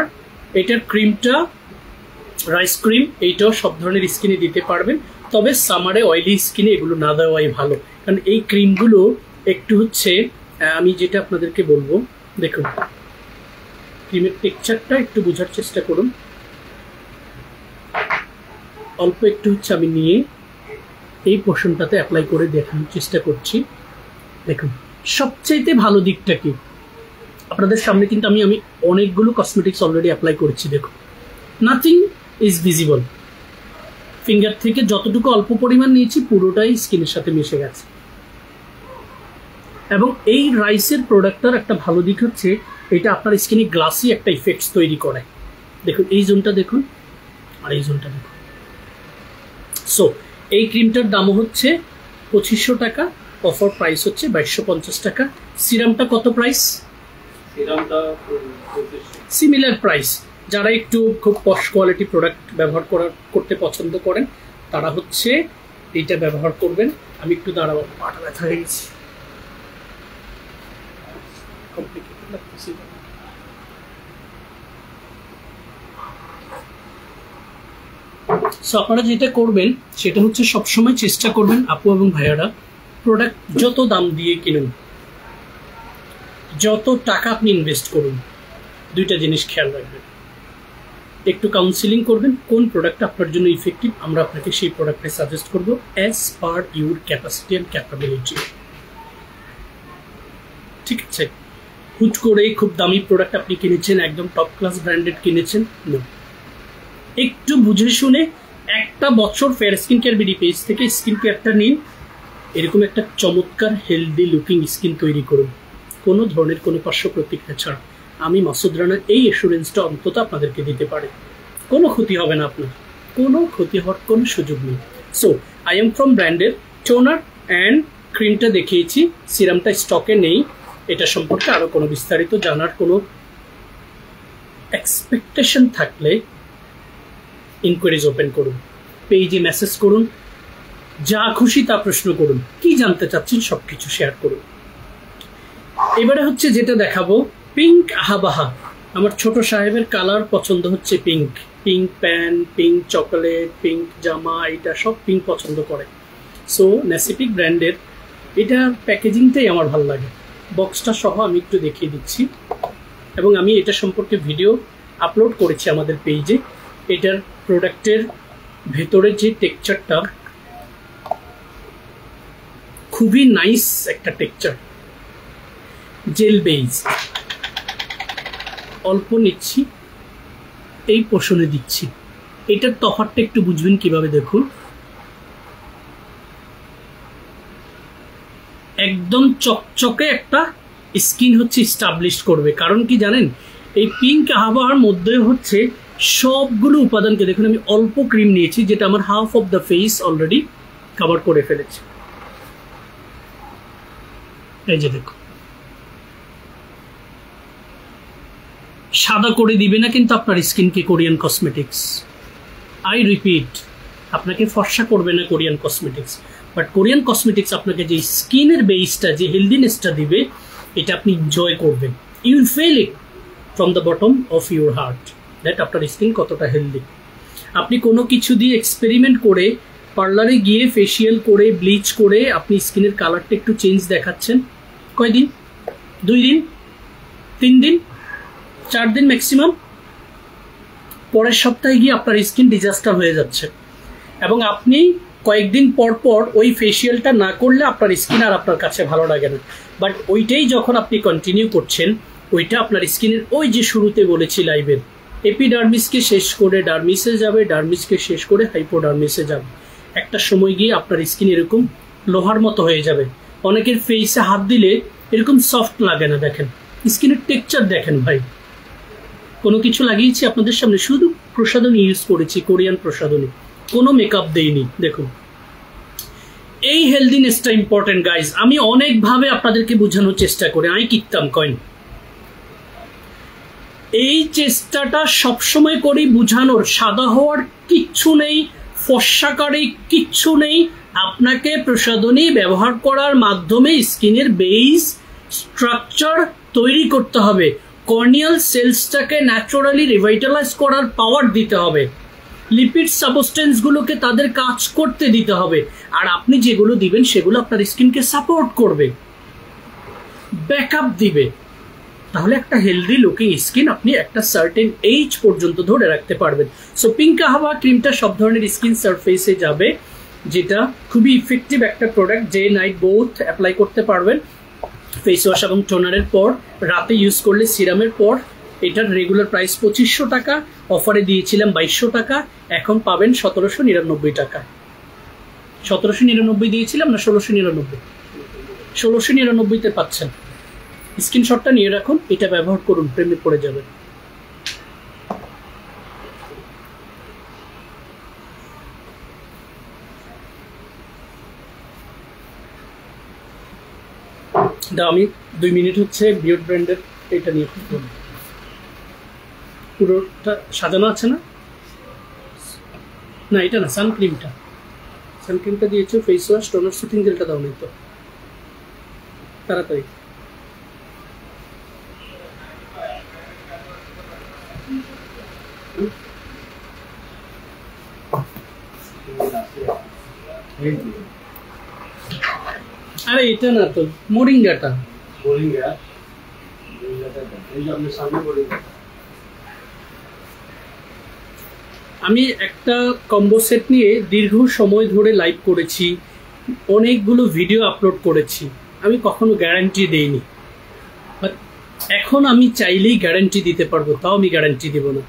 এটার ক্রিমটা রাইস ক্রিম, এইটাও সব ধরনের স্কিনে দিতে পারবেন, তবে সামারে অয়েলি স্কিনে এগুলো না দেওয়াই ভালো, কারণ এই ক্রিমগুলো একটু হচ্ছে, আমি যেটা আপনাদেরকে বলবো, দেখুন ক্রিমের টেক্সচারটা একটু বোঝার চেষ্টা করুন। অল্প একটু হচ্ছে আমি নিয়ে এই পোর্শনটাতে অ্যাপ্লাই করে দেখানোর চেষ্টা করছি। দেখুন সবচাইতে ভালো দিকটা কি, আপনাদের সামনে কিন্তু আমি অনেকগুলো কসমেটিক্স অলরেডি অ্যাপ্লাই করেছি। দেখুন নাথিং ইজ ভিজিবল, ফিঙ্গার থেকে যতটুকু অল্প পরিমাণ নিয়েছি পুরোটাই স্কিনের সাথে মিশে গেছে। এবং এই রাইসের প্রোডাক্টটার একটা ভালো দিক হচ্ছে এটা আপনার স্কিনে গ্লাসি একটা ইফেক্টস তৈরি করে। দেখুন এই জোনটা দেখুন আর এই জোনটা দেখুন। সো এই ক্রিমটার দাম হচ্ছে 2500 টাকা, অফার প্রাইস হচ্ছে 2250 টাকা। সিরামটা কত প্রাইস? সিরামটা similar price. যারা একটু খুব পশ কোয়ালিটি প্রোডাক্ট ব্যবহার করতে পছন্দ করেন তারা হচ্ছে এইটা ব্যবহার করবেন। আমি একটু দাঁড়াবো, পাটা ব্যথা হয়ে গেছি। সো আপনারা যেটা করবেন সেটা হচ্ছে সবসময় চেষ্টা করবেন, আপু এবং ভাইয়ারা, প্রোডাক্ট যত দাম দিয়ে কিনুন, যত টাকা আপনি ইনভেস্ট করুন, দুইটা জিনিস খেয়াল রাখবেন। একটু কাউন্সিলিং করবেন কোন প্রোডাক্ট আপনার জন্য ইফেক্টিভ, আমরা আপনাকে সেই প্রোডাক্টে সাজেস্ট করব as per your capacity and capability, ঠিক আছে? হুট করে খুব দামি প্রোডাক্ট আপনি কিনেছেন, একদম টপ ক্লাস ব্র্যান্ডেড কিনেছেন, একটু বুঝে শুনে একটা বছর fair skin care BD page থেকে স্কিন কেয়ারটা নিন, এরকম একটা চমৎকার হেলদি লুকিং স্কিন তৈরি করুন, কোনো ধরনের কোনো পার্শ্ব প্রতিক্রিয়া ছাড়া। আমি মাসুদ রানার এই এসুরেন্সটা অন্তত আপনাদেরকে দিতে পারি, কোনো ক্ষতি হবে না আপনার, কোনো ক্ষতি হওয়ার কোনো সুযোগ নেই। সো আই এম ফ্রম ব্র্যান্ডের টোনার অ্যান্ড ক্রিমটা দেখিয়েছি, সিরামটা স্টকে নেই। এটা সম্পর্কে আরও কোনো বিস্তারিত জানার কোনো এক্সপেকটেশন থাকলে ইনকোয়ারিজ ওপেন করুন, পেজে মেসেজ করুন, যা খুশি তা প্রশ্ন করুন, কি জানতে চাচ্ছেন সব কিছু শেয়ার করুন। এবারে হচ্ছে যেটা দেখাবো, পিঙ্ক আহাবাহা। আমার ছোট সাহেবের কালার পছন্দ হচ্ছে pink, pink pant, pink chocolate, pink জামা, এটা সব পিঙ্ক পছন্দ করে। সো ন্যাসিপিক ব্র্যান্ডের এটার প্যাকেজিংটাই আমার ভালো লাগে। বক্সটা সহ আমি একটু দেখিয়ে দিচ্ছি, এবং আমি এটা সম্পর্কে ভিডিও আপলোড করেছি আমাদের পেজে। এটার প্রোডাক্টের ভেতরের যে টেক্সচারটা খুবই নাইস একটা টেক্সচার, জেল বেজ। অল্প নিচ্ছি, এই পোষণে দিচ্ছি। এটার তফাৎটা একটু বুঝবেন কিভাবে, দেখুন একদম চকচকে একটা স্কিন হচ্ছে এস্টাবলিশ করবে। কারণ কি জানেন, এই পিঙ্ক আহাবার মধ্যে হচ্ছে সবগুলো উপাদানকে, দেখুন আমি অল্প ক্রিম নিয়েছি যেটা আমার half of the face already cover করে ফেলেছে। এই যে দেখুন, সাদা করে দিবে না কিন্তু আপনার স্কিনকে কোরিয়ান কসমেটিক্স। আই রিপিট, আপনাকে ফর্সা করবে না Korean cosmetics, but Korean cosmetics আপনাকে যে স্কিনের বেসটা, যে হেলদিনেসটা দিবে, এটা আপনি এনজয় করবেন। You will feel it from the bottom of your heart that আপনার স্কিন কতটা হেলদি। আপনি কোনো কিছু দিয়ে এক্সপেরিমেন্ট করে, পার্লারে গিয়ে ফেসিয়াল করে, ব্লিচ করে আপনি স্কিনের কালারটা একটু চেঞ্জ দেখাচ্ছেন, কয়দিন? 2 দিন, 3 দিন, 4 দিন ম্যাক্সিমাম। পরের সপ্তাহে গিয়ে আপনার স্কিন ডিজাস্টার হয়ে যাচ্ছে, এবং আপনি কয়েকদিন পর পর ওই ফেসিয়ালটা না করলে আপনার স্কিন আর আপনার কাছে ভালো লাগে না। বাট ওইটাই যখন আপনি কন্টিনিউ করছেন, ওইটা আপনার স্কিনের, ওই যে শুরুতে বলেছি লাইভের, এপিডার্মিসকে শেষ করে ডার্মিসে যাবে, ডার্মিসকে শেষ করে হাইপোডার্মিসে যাবে। একটা সময় গিয়ে আপনার স্কিন এরকম লোহার মতো হয়ে যাবে, অনেকের ফেসে হাত দিলে এরকম সফট লাগে না, দেখেন স্কিনের টেক্সচার দেখেন ভাই। কোনো কিছু লাগিয়েছি আপনাদের সামনে, শুধু প্রসাধনী ইউজ করেছি, কোরিয়ান প্রসাধনী, কোনো মেকআপ দেইনি। দেখুন এই হেলদিনেসটা ইম্পর্টেন্ট গাইজ। আমি অনেকভাবে আপনাদেরকে বোঝানোর চেষ্টা করি, আমি কিনতাম কয়েন, এই চেষ্টাটা সবসময় করি বোঝানোর। সাদা হওয়ার কিচ্ছু নেই, ফর্সাকারে কিচ্ছু নেই। আপনাকে প্রসাধনী ব্যবহার করার মাধ্যমে স্কিনের বেস স্ট্রাকচার তৈরি করতে হবে, কর্নিয়াল সেলসটাকে ন্যাচারালি রিভাইটালাইজ করার পাওয়ার দিতে হবে, লিপিড সাবস্টেন্সগুলোকে তাদের কাজ করতে দিতে হবে। আর আপনি যেগুলো দিবেন সেগুলো আপনার স্কিনকে সাপোর্ট করবে, ব্যাকআপ দিবে। তাহলে একটা হেলদি লুকিং স্কিন আপনি একটা সার্টেন এজ পর্যন্ত ধরে রাখতে পারবেন। সো পিঙ্ক কাহাওয়া ক্রিমটা সব ধরনের স্কিন সারফেসে যাবে, যেটা খুবই ইফেক্টিভ একটা product, day night both apply করতে পারবেন। ফেস ওয়াশ এবং টোনারের পর, রাতে ইউজ করলে সিরামের পর। এটার রেগুলার প্রাইস 2500 টাকা, অফারে দিয়েছিলাম 2200 টাকা, এখন পাবেন 1799 টাকা। 1799 দিয়েছিলাম না 1699? 1699-তে পাচ্ছেন। স্ক্রিনশটটা নিয়ে রাখুন, এটা ব্যবহার করুন, প্রেমে পড়ে যাবেন। আমি 2 মিনিট হচ্ছে বিয়র্ড ব্র্যান্ডের এটা নিয়ে করবো। পুরোটা সাজানো আছে না? না এটা না, সানক্রিমটা দিয়েছো, ফেস ওয়াশ, টোনার, শুটিং জেলটা দাও নাই তো, তাড়াতাড়ি। আরে এটা না তো, মোরিঙ্গাটা। আমি একটা কম্বো সেট নিয়ে দীর্ঘ সময় ধরে লাইভ করেছি, অনেকগুলো ভিডিও আপলোড করেছি, আমি কখনো গ্যারান্টি দেইনি। বাট এখন আমি চাইলেই গ্যারান্টি দিতে পারবো, তাও আমি গ্যারান্টি দেব না।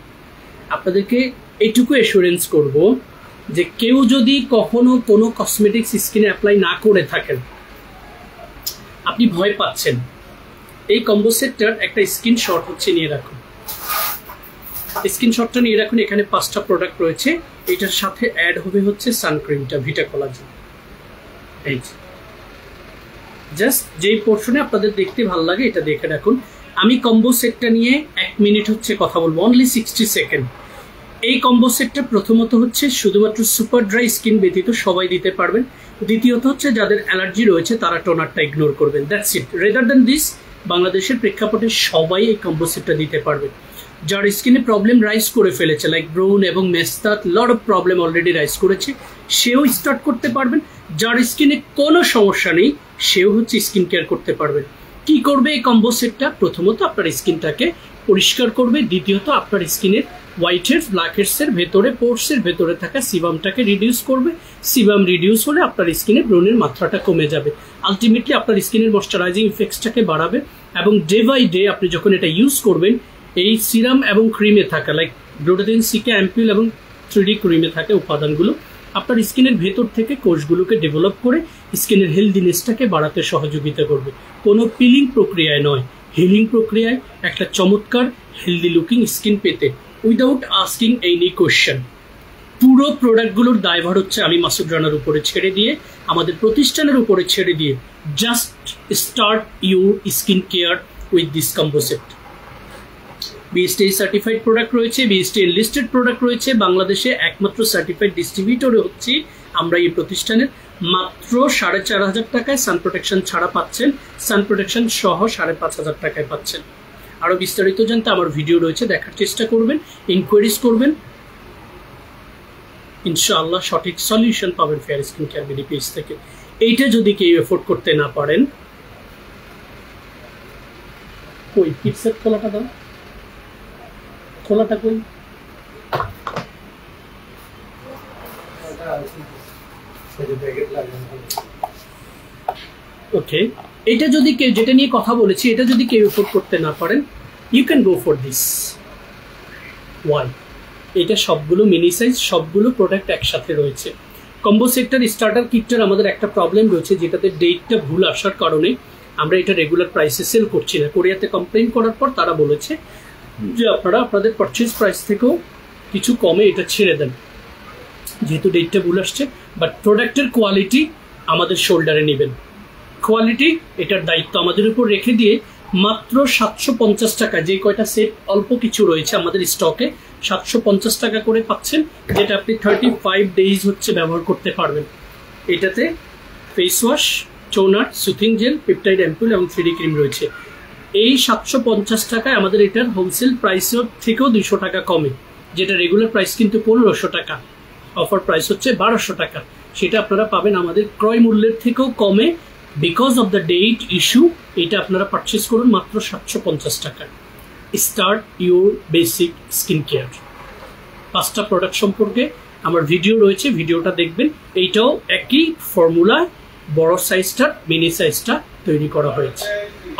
আপনাদেরকে এইটুকু অ্যাসুরেন্স করব যে কেউ যদি কখনো কোনো কসমেটিক্স স্কিনে অ্যাপ্লাই না করে থাকেন, আপনি ভয় পাচ্ছেন, এই কম্বো সেটটার একটা স্ক্রিনশট হচ্ছে নিয়ে রাখুন। স্ক্রিনশটটা নিয়ে রাখুন, এখানে 5টা প্রোডাক্ট রয়েছে, এটার সাথে অ্যাড হবে হচ্ছে সানক্রিমটা, ভিটা কোলাজেন। এই জাস্ট যেই পোর্শনে আপনাদের দেখতে ভালো লাগে এটা দেখে রাখুন। আমি কম্বো সেটটা নিয়ে 1 মিনিট হচ্ছে কথা বলবো, অনলি 60 সেকেন্ড। এই কম্বো সেটটা প্রথমত হচ্ছে শুধুমাত্র সুপার ড্রাই স্কিন ব্যতীত সবাই দিতে পারবেন। দ্বিতীয়ত হচ্ছে যাদের অ্যালার্জি রয়েছে তারা টোনারটা ইগনোর করবেন, that's it. Rather than this, বাংলাদেশের প্রেক্ষাপটে সবাই এই কম্বো সেটটা দিতে পারবেন। যার স্কিনে প্রবলেম রাইজ করে ফেলেছে, লাইক ব্রাউন এবং মেস্তাত, lot of problem already rise করেছে, সেও স্টার্ট করতে পারবেন। যার স্কিনে কোনো সমস্যা নেই সেও হচ্ছে স্কিন কেয়ার করতে পারবেন। কি করবে এই কম্বো সেটটা? প্রথমত আপনার স্কিনটাকে পরিষ্কার করবে, দ্বিতীয়ত আপনার স্কিনের হোয়াইট হেডস, ব্ল্যাক হেডসের ভেতরে, পোর্সের ভেতরে থাকা সিবামটাকে রিডিউস করবে। সিবাম রিডিউস হলে আপনার স্কিনে ব্রণের মাত্রাটা কমে যাবে, আলটিমেটলি আপনার স্কিনের ময়শ্চারাইজিং ইফেক্টসটাকে বাড়াবে। এবং ডে বাই ডে আপনি যখন এটা ইউজ করবেন, এই সিরাম এবং ক্রিমে থাকা লাইক গ্লুটাথিয়ন, সিকা, অ্যাম্পিউল এবং 3D ক্রিমে থাকা উপাদানগুলো আপনার স্কিনের ভেতর থেকে কোষগুলোকে ডেভেলপ করে স্কিনের হেলদিনেসটাকে বাড়াতে সহযোগিতা করবে। কোনো পিলিং প্রক্রিয়ায় নয়, হিলিং প্রক্রিয়ায় একটা চমৎকার হেলদি লুকিং স্কিন পেতে উইদাউট আস্কিং এনি কোয়েশ্চেন। পুরো প্রোডাক্টগুলোর দায়ভার হচ্ছে আমি মাসুদ রানার উপরে ছেড়ে দিয়ে, আমাদের প্রতিষ্ঠানের উপরে ছেড়ে দিয়ে, just start your skin care with this combo set. BST certified product রয়েছে, বিএসটি লিস্টেড প্রোডাক্ট রয়েছে, বাংলাদেশে একমাত্র সার্টিফাইড ডিস্ট্রিবিউটরে হচ্ছে আমরা এই প্রতিষ্ঠানের। মাত্র 4500 টাকায় সান প্রোটেকশন ছাড়া পাচ্ছেন, সান প্রোটেকশন সহ 5500 টাকায় পাচ্ছেন। আরও বিস্তারিত জানতে আমার ভিডিও রয়েছে, দেখার চেষ্টা করবেন, ইনকোয়ারিজ করবেন, ইনশাআল্লাহ সঠিক সলিউশন পাবেন fair skin care BD page থেকে। এইটা যদি কেউ এফোর্ড করতে না পারেন, ওই কিটসেট খোলাটা দাও, খোলাটা কই? ওকে, এটা যদি কেউ, যেটা নিয়ে কথা বলেছি, এটা যদি কেউ এফোর্ড করতে না পারেন, you can go for this. Why? এটা সবগুলো মিনি সাইজ, সবগুলো প্রোডাক্ট একসাথে রয়েছে। কম্বো সেটটার স্টার্টার কিটটার আমাদের একটা প্রবলেম রয়েছে, যেটাতে ডেটটা ভুল আসার কারণে আমরা এটা রেগুলার প্রাইসে সেল করছি না। কোরিয়াতে কমপ্লেন করার পর তারা বলেছে যে আপনারা আপনাদের পারচেজ প্রাইস থেকেও কিছু কমে এটা ছেড়ে দেন, যেহেতু ডেটটা ভুল আসছে। বাট প্রোডাক্টের কোয়ালিটি আমাদের শোল্ডারে নেবেন। কোয়ালিটি এটার দায়িত্ব আমাদের উপর রেখে দিয়ে মাত্র 750 টাকা, যে কয়টা সেট অল্প কিছু রয়েছে আমাদের স্টকে, 750 টাকা করে পাচ্ছেন, যেটা আপনি 35 ডেজ হচ্ছে ব্যবহার করতে পারবেন। এটাতে face wash, toner, soothing jail, peptide ampoule এবং 3D ক্রিম রয়েছে। এই 750 টাকায় আমাদের এটার হোলসেল প্রাইসের থেকেও 200 টাকা কমে, যেটা রেগুলার প্রাইস কিন্তু 1500 টাকা, অফার প্রাইস হচ্ছে 1200 টাকা। সেটা আপনারা পাবেন আমাদের ক্রয় মূল্যের থেকেও কমে। Because of the date issue এটা আপনারা পারচেস করুন মাত্র 750 টাকায়। Start your basic skin care. 5টা প্রোডাক্ট সম্পর্কে আমার ভিডিও রয়েছে, ভিডিওটা দেখবেন। এইটাও একই ফর্মুলায় বড় সাইজটা মিনি সাইজটা তৈরি করা হয়েছে।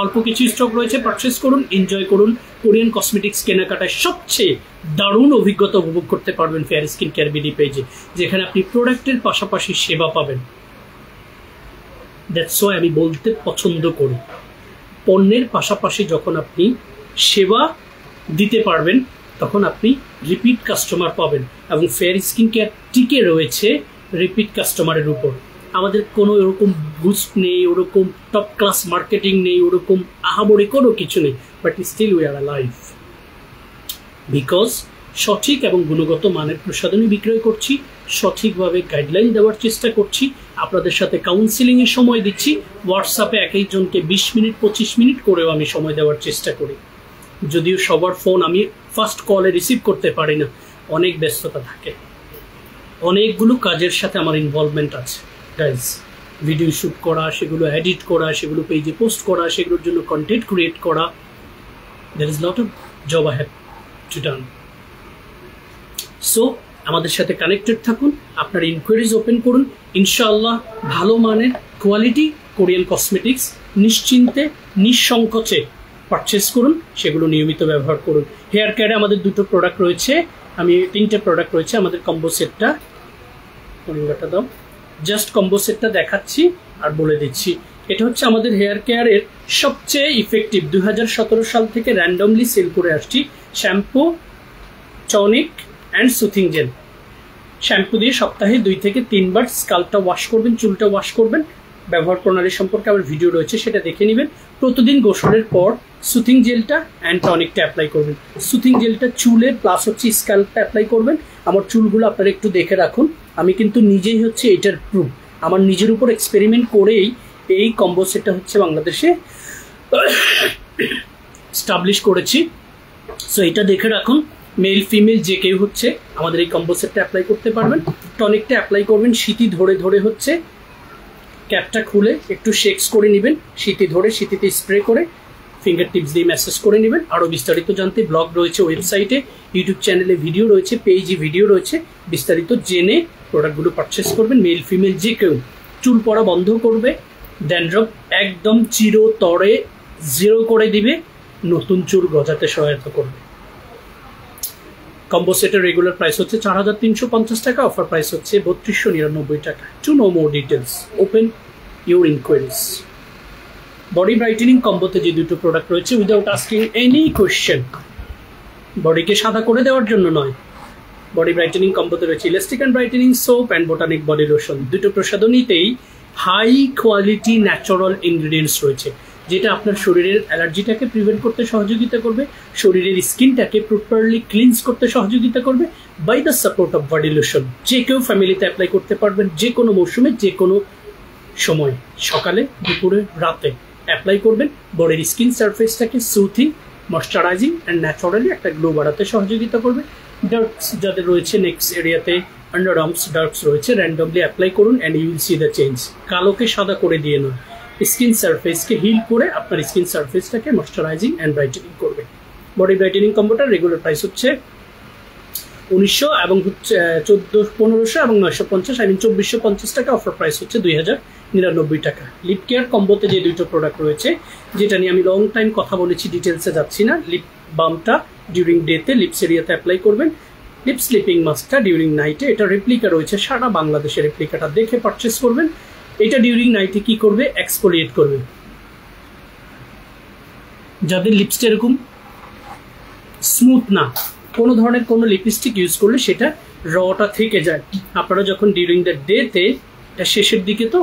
অল্প কিছু স্টক রয়েছে, পারচেস করুন, এনজয় করুন। কোরিয়ান কসমেটিক্স কেনাকাটায় সবচেয়ে দারুণ অভিজ্ঞতা উপভোগ করতে পারবেন ফেয়ার স্কিন কেয়ার বিডি পেজে, যেখানে আপনি প্রোডাক্টের পাশাপাশি সেবা পাবেন। দ্যাটস ওয়াই আমি বলতে পছন্দ করি, পণ্যের পাশাপাশি যখন আপনি সেবা দিতে পারবেন তখন আপনি রিপিট কাস্টমার পাবেন, এবং ফেয়ার স্কিন কেয়ার টিকে রয়েছে রিপিট কাস্টমারের উপর। আমাদের কোনো ওরকম বুস্ট নেই, ওরকম টপ ক্লাস মার্কেটিং নেই, ওরকম আহামরি কোনো কিছু নেই, but still we are alive because সঠিক এবং গুণগত মানের প্রসাধনী বিক্রয় করছি, সঠিকভাবে গাইডলাইন দেওয়ার চেষ্টা করছি, আপনাদের সাথে কাউন্সিলিংয়ের সময় দিচ্ছি। হোয়াটসঅ্যাপে এক একজনকে 20 মিনিট 25 মিনিট করেও আমি সময় দেওয়ার চেষ্টা করি, যদিও সবার ফোন আমি ফার্স্ট কলে রিসিভ করতে পারি না, অনেক ব্যস্ততা থাকে, অনেকগুলো কাজের সাথে আমার ইনভলভমেন্ট আছে গাইজ। ভিডিও শ্যুট করা, সেগুলো এডিট করা, সেগুলো পেজে পোস্ট করা, সেগুলোর জন্য কন্টেন্ট ক্রিয়েট করা, there is lot of job I have to done. So আমাদের সাথে কানেক্টেড থাকুন, আপনার ইনকোয়ারিজ ওপেন করুন। ইনশাআল্লাহ ভালো মানের কোয়ালিটি কোরিয়ান কসমেটিক্স নিশ্চিন্তে নিঃসংকোচে পারচেস করুন, সেগুলো নিয়মিত ব্যবহার করুন। হেয়ার কেয়ারে আমাদের 2টো প্রোডাক্ট রয়েছে, আমি 3টে প্রোডাক্ট রয়েছে। আমাদের কম্বো সেটটা দাও, জাস্ট কম্বো সেটটা দেখাচ্ছি আর বলে দিচ্ছি। এটা হচ্ছে আমাদের হেয়ার কেয়ারের সবচেয়ে ইফেক্টিভ, 2017 সাল থেকে র্যান্ডমলি সেল করে আসছি shampoo, tonic and soothing jail. Shampoo দিয়ে সপ্তাহে 2 থেকে 3 বার স্কাল্পটা ওয়াশ করবেন, চুলটা ওয়াশ করবেন। ব্যবহার প্রণালী সম্পর্কে আমার ভিডিও রয়েছে, সেটা দেখে নেবেন। প্রতিদিন গোসলের পর সুথিং জেলটা অ্যান্ড টনিকটা অ্যাপ্লাই করবেন। সুথিং জেলটা চুলে প্লাস হচ্ছে স্কাল্পটা অ্যাপ্লাই করবেন। আমার চুলগুলো আপনারা একটু দেখে রাখুন, আমি কিন্তু নিজেই হচ্ছে এটার প্রুফ, আমার নিজের উপর এক্সপেরিমেন্ট করেই এই কম্বো সেটটা হচ্ছে বাংলাদেশে স্টাবলিশ করেছি। সো এটা দেখে রাখুন, মেল ফিমেল যে কেউ হচ্ছে আমাদের এই কম্বো সেটটা অ্যাপ্লাই করতে পারবেন। টনিকটা অ্যাপ্লাই করবেন সিটি ধরে ধরে, হচ্ছে ক্যাপটা খুলে একটু শেকস করে নেবেন, সিটি ধরে সিটিতে স্প্রে করে ফিঙ্গার টিপস দিয়ে ম্যাসেজ করে নেবেন। আরও বিস্তারিত জানতে ব্লগ রয়েছে, ওয়েবসাইটে, ইউটিউব চ্যানেলে ভিডিও রয়েছে, পেজে ভিডিও রয়েছে, বিস্তারিত জেনে প্রোডাক্টগুলো পারচেস করবেন। মেল ফিমেল যে কেউ। চুল পড়া বন্ধ করবে, ড্যান্ড্রফ একদম চিরতরে 0 করে দিবে, নতুন চুল গজাতে সহায়তা করবে। কম্বো সেটের রেগুলার প্রাইস হচ্ছে 4350 টাকা, অফার প্রাইস হচ্ছে 3299 টাকা। To know more details open your inquiries. Body brightening কম্বোতে যে 2টো প্রোডাক্ট রয়েছে, উইদাউট আস্কিং এনি কোয়েশ্চেন, বডিকে সাদা করে দেওয়ার জন্য নয়, বডি ব্রাইটেনিং কম্বোতে রয়েছে elastic and brightening soap and botanic body lotion. 2টো প্রসাধনীতেই হাই কোয়ালিটি ন্যাচারাল ইনগ্রিডিয়েন্টস রয়েছে, যেটা আপনার শরীরের অ্যালার্জিটাকে প্রিভেন্ট করতে সহযোগিতা করবে, শরীরের স্কিনটাকে প্রপারলি ক্লিনস করতে সহযোগিতা করবে by the support of body lotion. যে কেউ ফ্যামিলিতে অ্যাপ্লাই করতে পারবেন, যে কোনো মৌসুমে, যে কোনো সময়, সকালে, দুপুরে, রাতে অ্যাপ্লাই করবেন। বডির স্কিন সারফেসটাকে সুথিং, ময়শ্চারাইজিং অ্যান্ড ন্যাচারালি একটা গ্লো বাড়াতে সহযোগিতা করবে। ডার্কস যাদের রয়েছে নেক্সট এরিয়াতে, আন্ডার আর্মস ডার্কস রয়েছে, র্যান্ডমলি অ্যাপ্লাই করুন and you will see the change. কালোকে সাদা করে দিয়ে নয়, স্কিন সারফেসকে হিল করে আপনার স্কিন সারফেসটাকে ময়শ্চারাইজিং অ্যান্ড ব্রাইটেনিং করবে। বডি ব্রাইটেনিং কম্বোটার রেগুলার প্রাইস হচ্ছে 1900 এবং হচ্ছে 1500 এবং 950, আই মিন 2450 টাকা। অফার প্রাইস হচ্ছে 2099 টাকা। লিপ কেয়ার কম্বোতে যে 2টো প্রোডাক্ট রয়েছে, যেটা নিয়ে আমি লং টাইম কথা বলেছি, ডিটেলসে যাচ্ছি না। লিপ বামটা ডিউরিং ডেতে লিপস এরিয়াতে অ্যাপ্লাই করবেন, লিপ স্লিপিং মাস্কটা ডিউরিং নাইটে, এটা রেপ্লিকা রয়েছে, সারা বাংলাদেশের রেপ্লিকাটা দেখে পারচেস করবেন। এটা ডিউরিং নাইটে কি করবে, এক্সফোলিয়েট করবে। যাদের লিপসটা এরকম স্মুথ না, কোনো ধরনের কোনো লিপস্টিক ইউজ করলে সেটা রটা থেকে যায়। আপনারা যখন ডিউরিং দ্য ডেতে, এটা শেষের দিকে তো,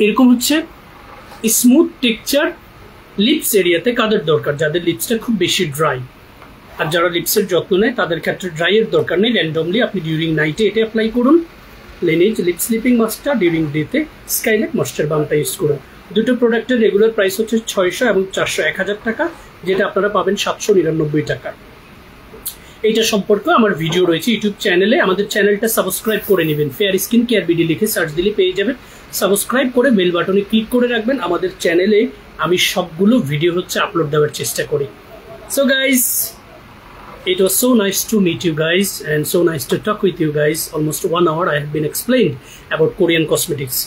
এরকম হচ্ছে স্মুথ টেক্সচার লিপস এরিয়াতে কাদের দরকার, যাদের লিপসটা খুব বেশি ড্রাই। আর যারা লিপসের যত্ন নেয় তাদের ক্ষেত্রে ড্রাইয়ের দরকার নেই, র্যান্ডমলি আপনি ডিউরিং নাইটে এটা অ্যাপ্লাই করুন। লেনিজ লিপ স্লিপিং মাস্কটা ডিউরিং ডেতে স্কাইলাইট ময়েশ্চার বামটা ইউজ করুন। দুটো প্রোডাক্টের রেগুলার প্রাইস হচ্ছে 600 এবং 400, 1000 টাকা, যেটা আপনারা পাবেন 799 টাকা। এইটা সম্পর্কে আমার ভিডিও রয়েছে ইউটিউব চ্যানেলে, আমাদের চ্যানেলটা সাবস্ক্রাইব করে নেবেন। ফেয়ার স্কিন কেয়ার বিডি লিখে সার্চ দিলে পেয়ে যাবেন। সাবস্ক্রাইব করে বেল বাটনে ক্লিক করে রাখবেন। আমাদের চ্যানেলে আমি সবগুলো ভিডিও হচ্ছে আপলোড দেওয়ার চেষ্টা করি। So guys, it was so nice to meet you guys and so nice to talk with you guys. Almost 1 hour I have been explained about Korean cosmetics.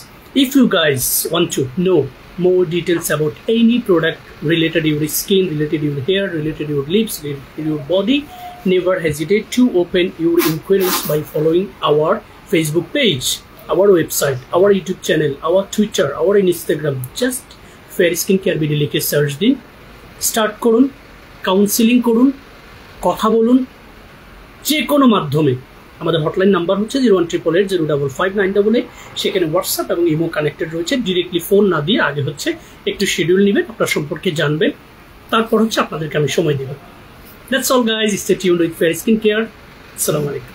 If you guys want to know more details about any product related to your skin, related to your hair, related to your lips, related to your body, never hesitate to open your inquiries by following our Facebook page, our website, our YouTube channel, our Twitter, our Instagram. Just Fair Skin Care BD লিখে search দিন, start করুন, counselling করুন, কথা বলুন যে কোনো মাধ্যমে। আমাদের হটলাইন নাম্বার হচ্ছে 01888055988। সেখানে হোয়াটসঅ্যাপ এবং ইমো কানেক্টেড রয়েছে। ডিরেক্টলি ফোন না দিয়ে আগে হচ্ছে একটু শিডিউল নেবেন, আপনার সম্পর্কে জানবেন, তারপর হচ্ছে আপনাদেরকে আমি সময় দেব। That's all guys, stay tuned with fair skin care. আসসালামু আলাইকুম।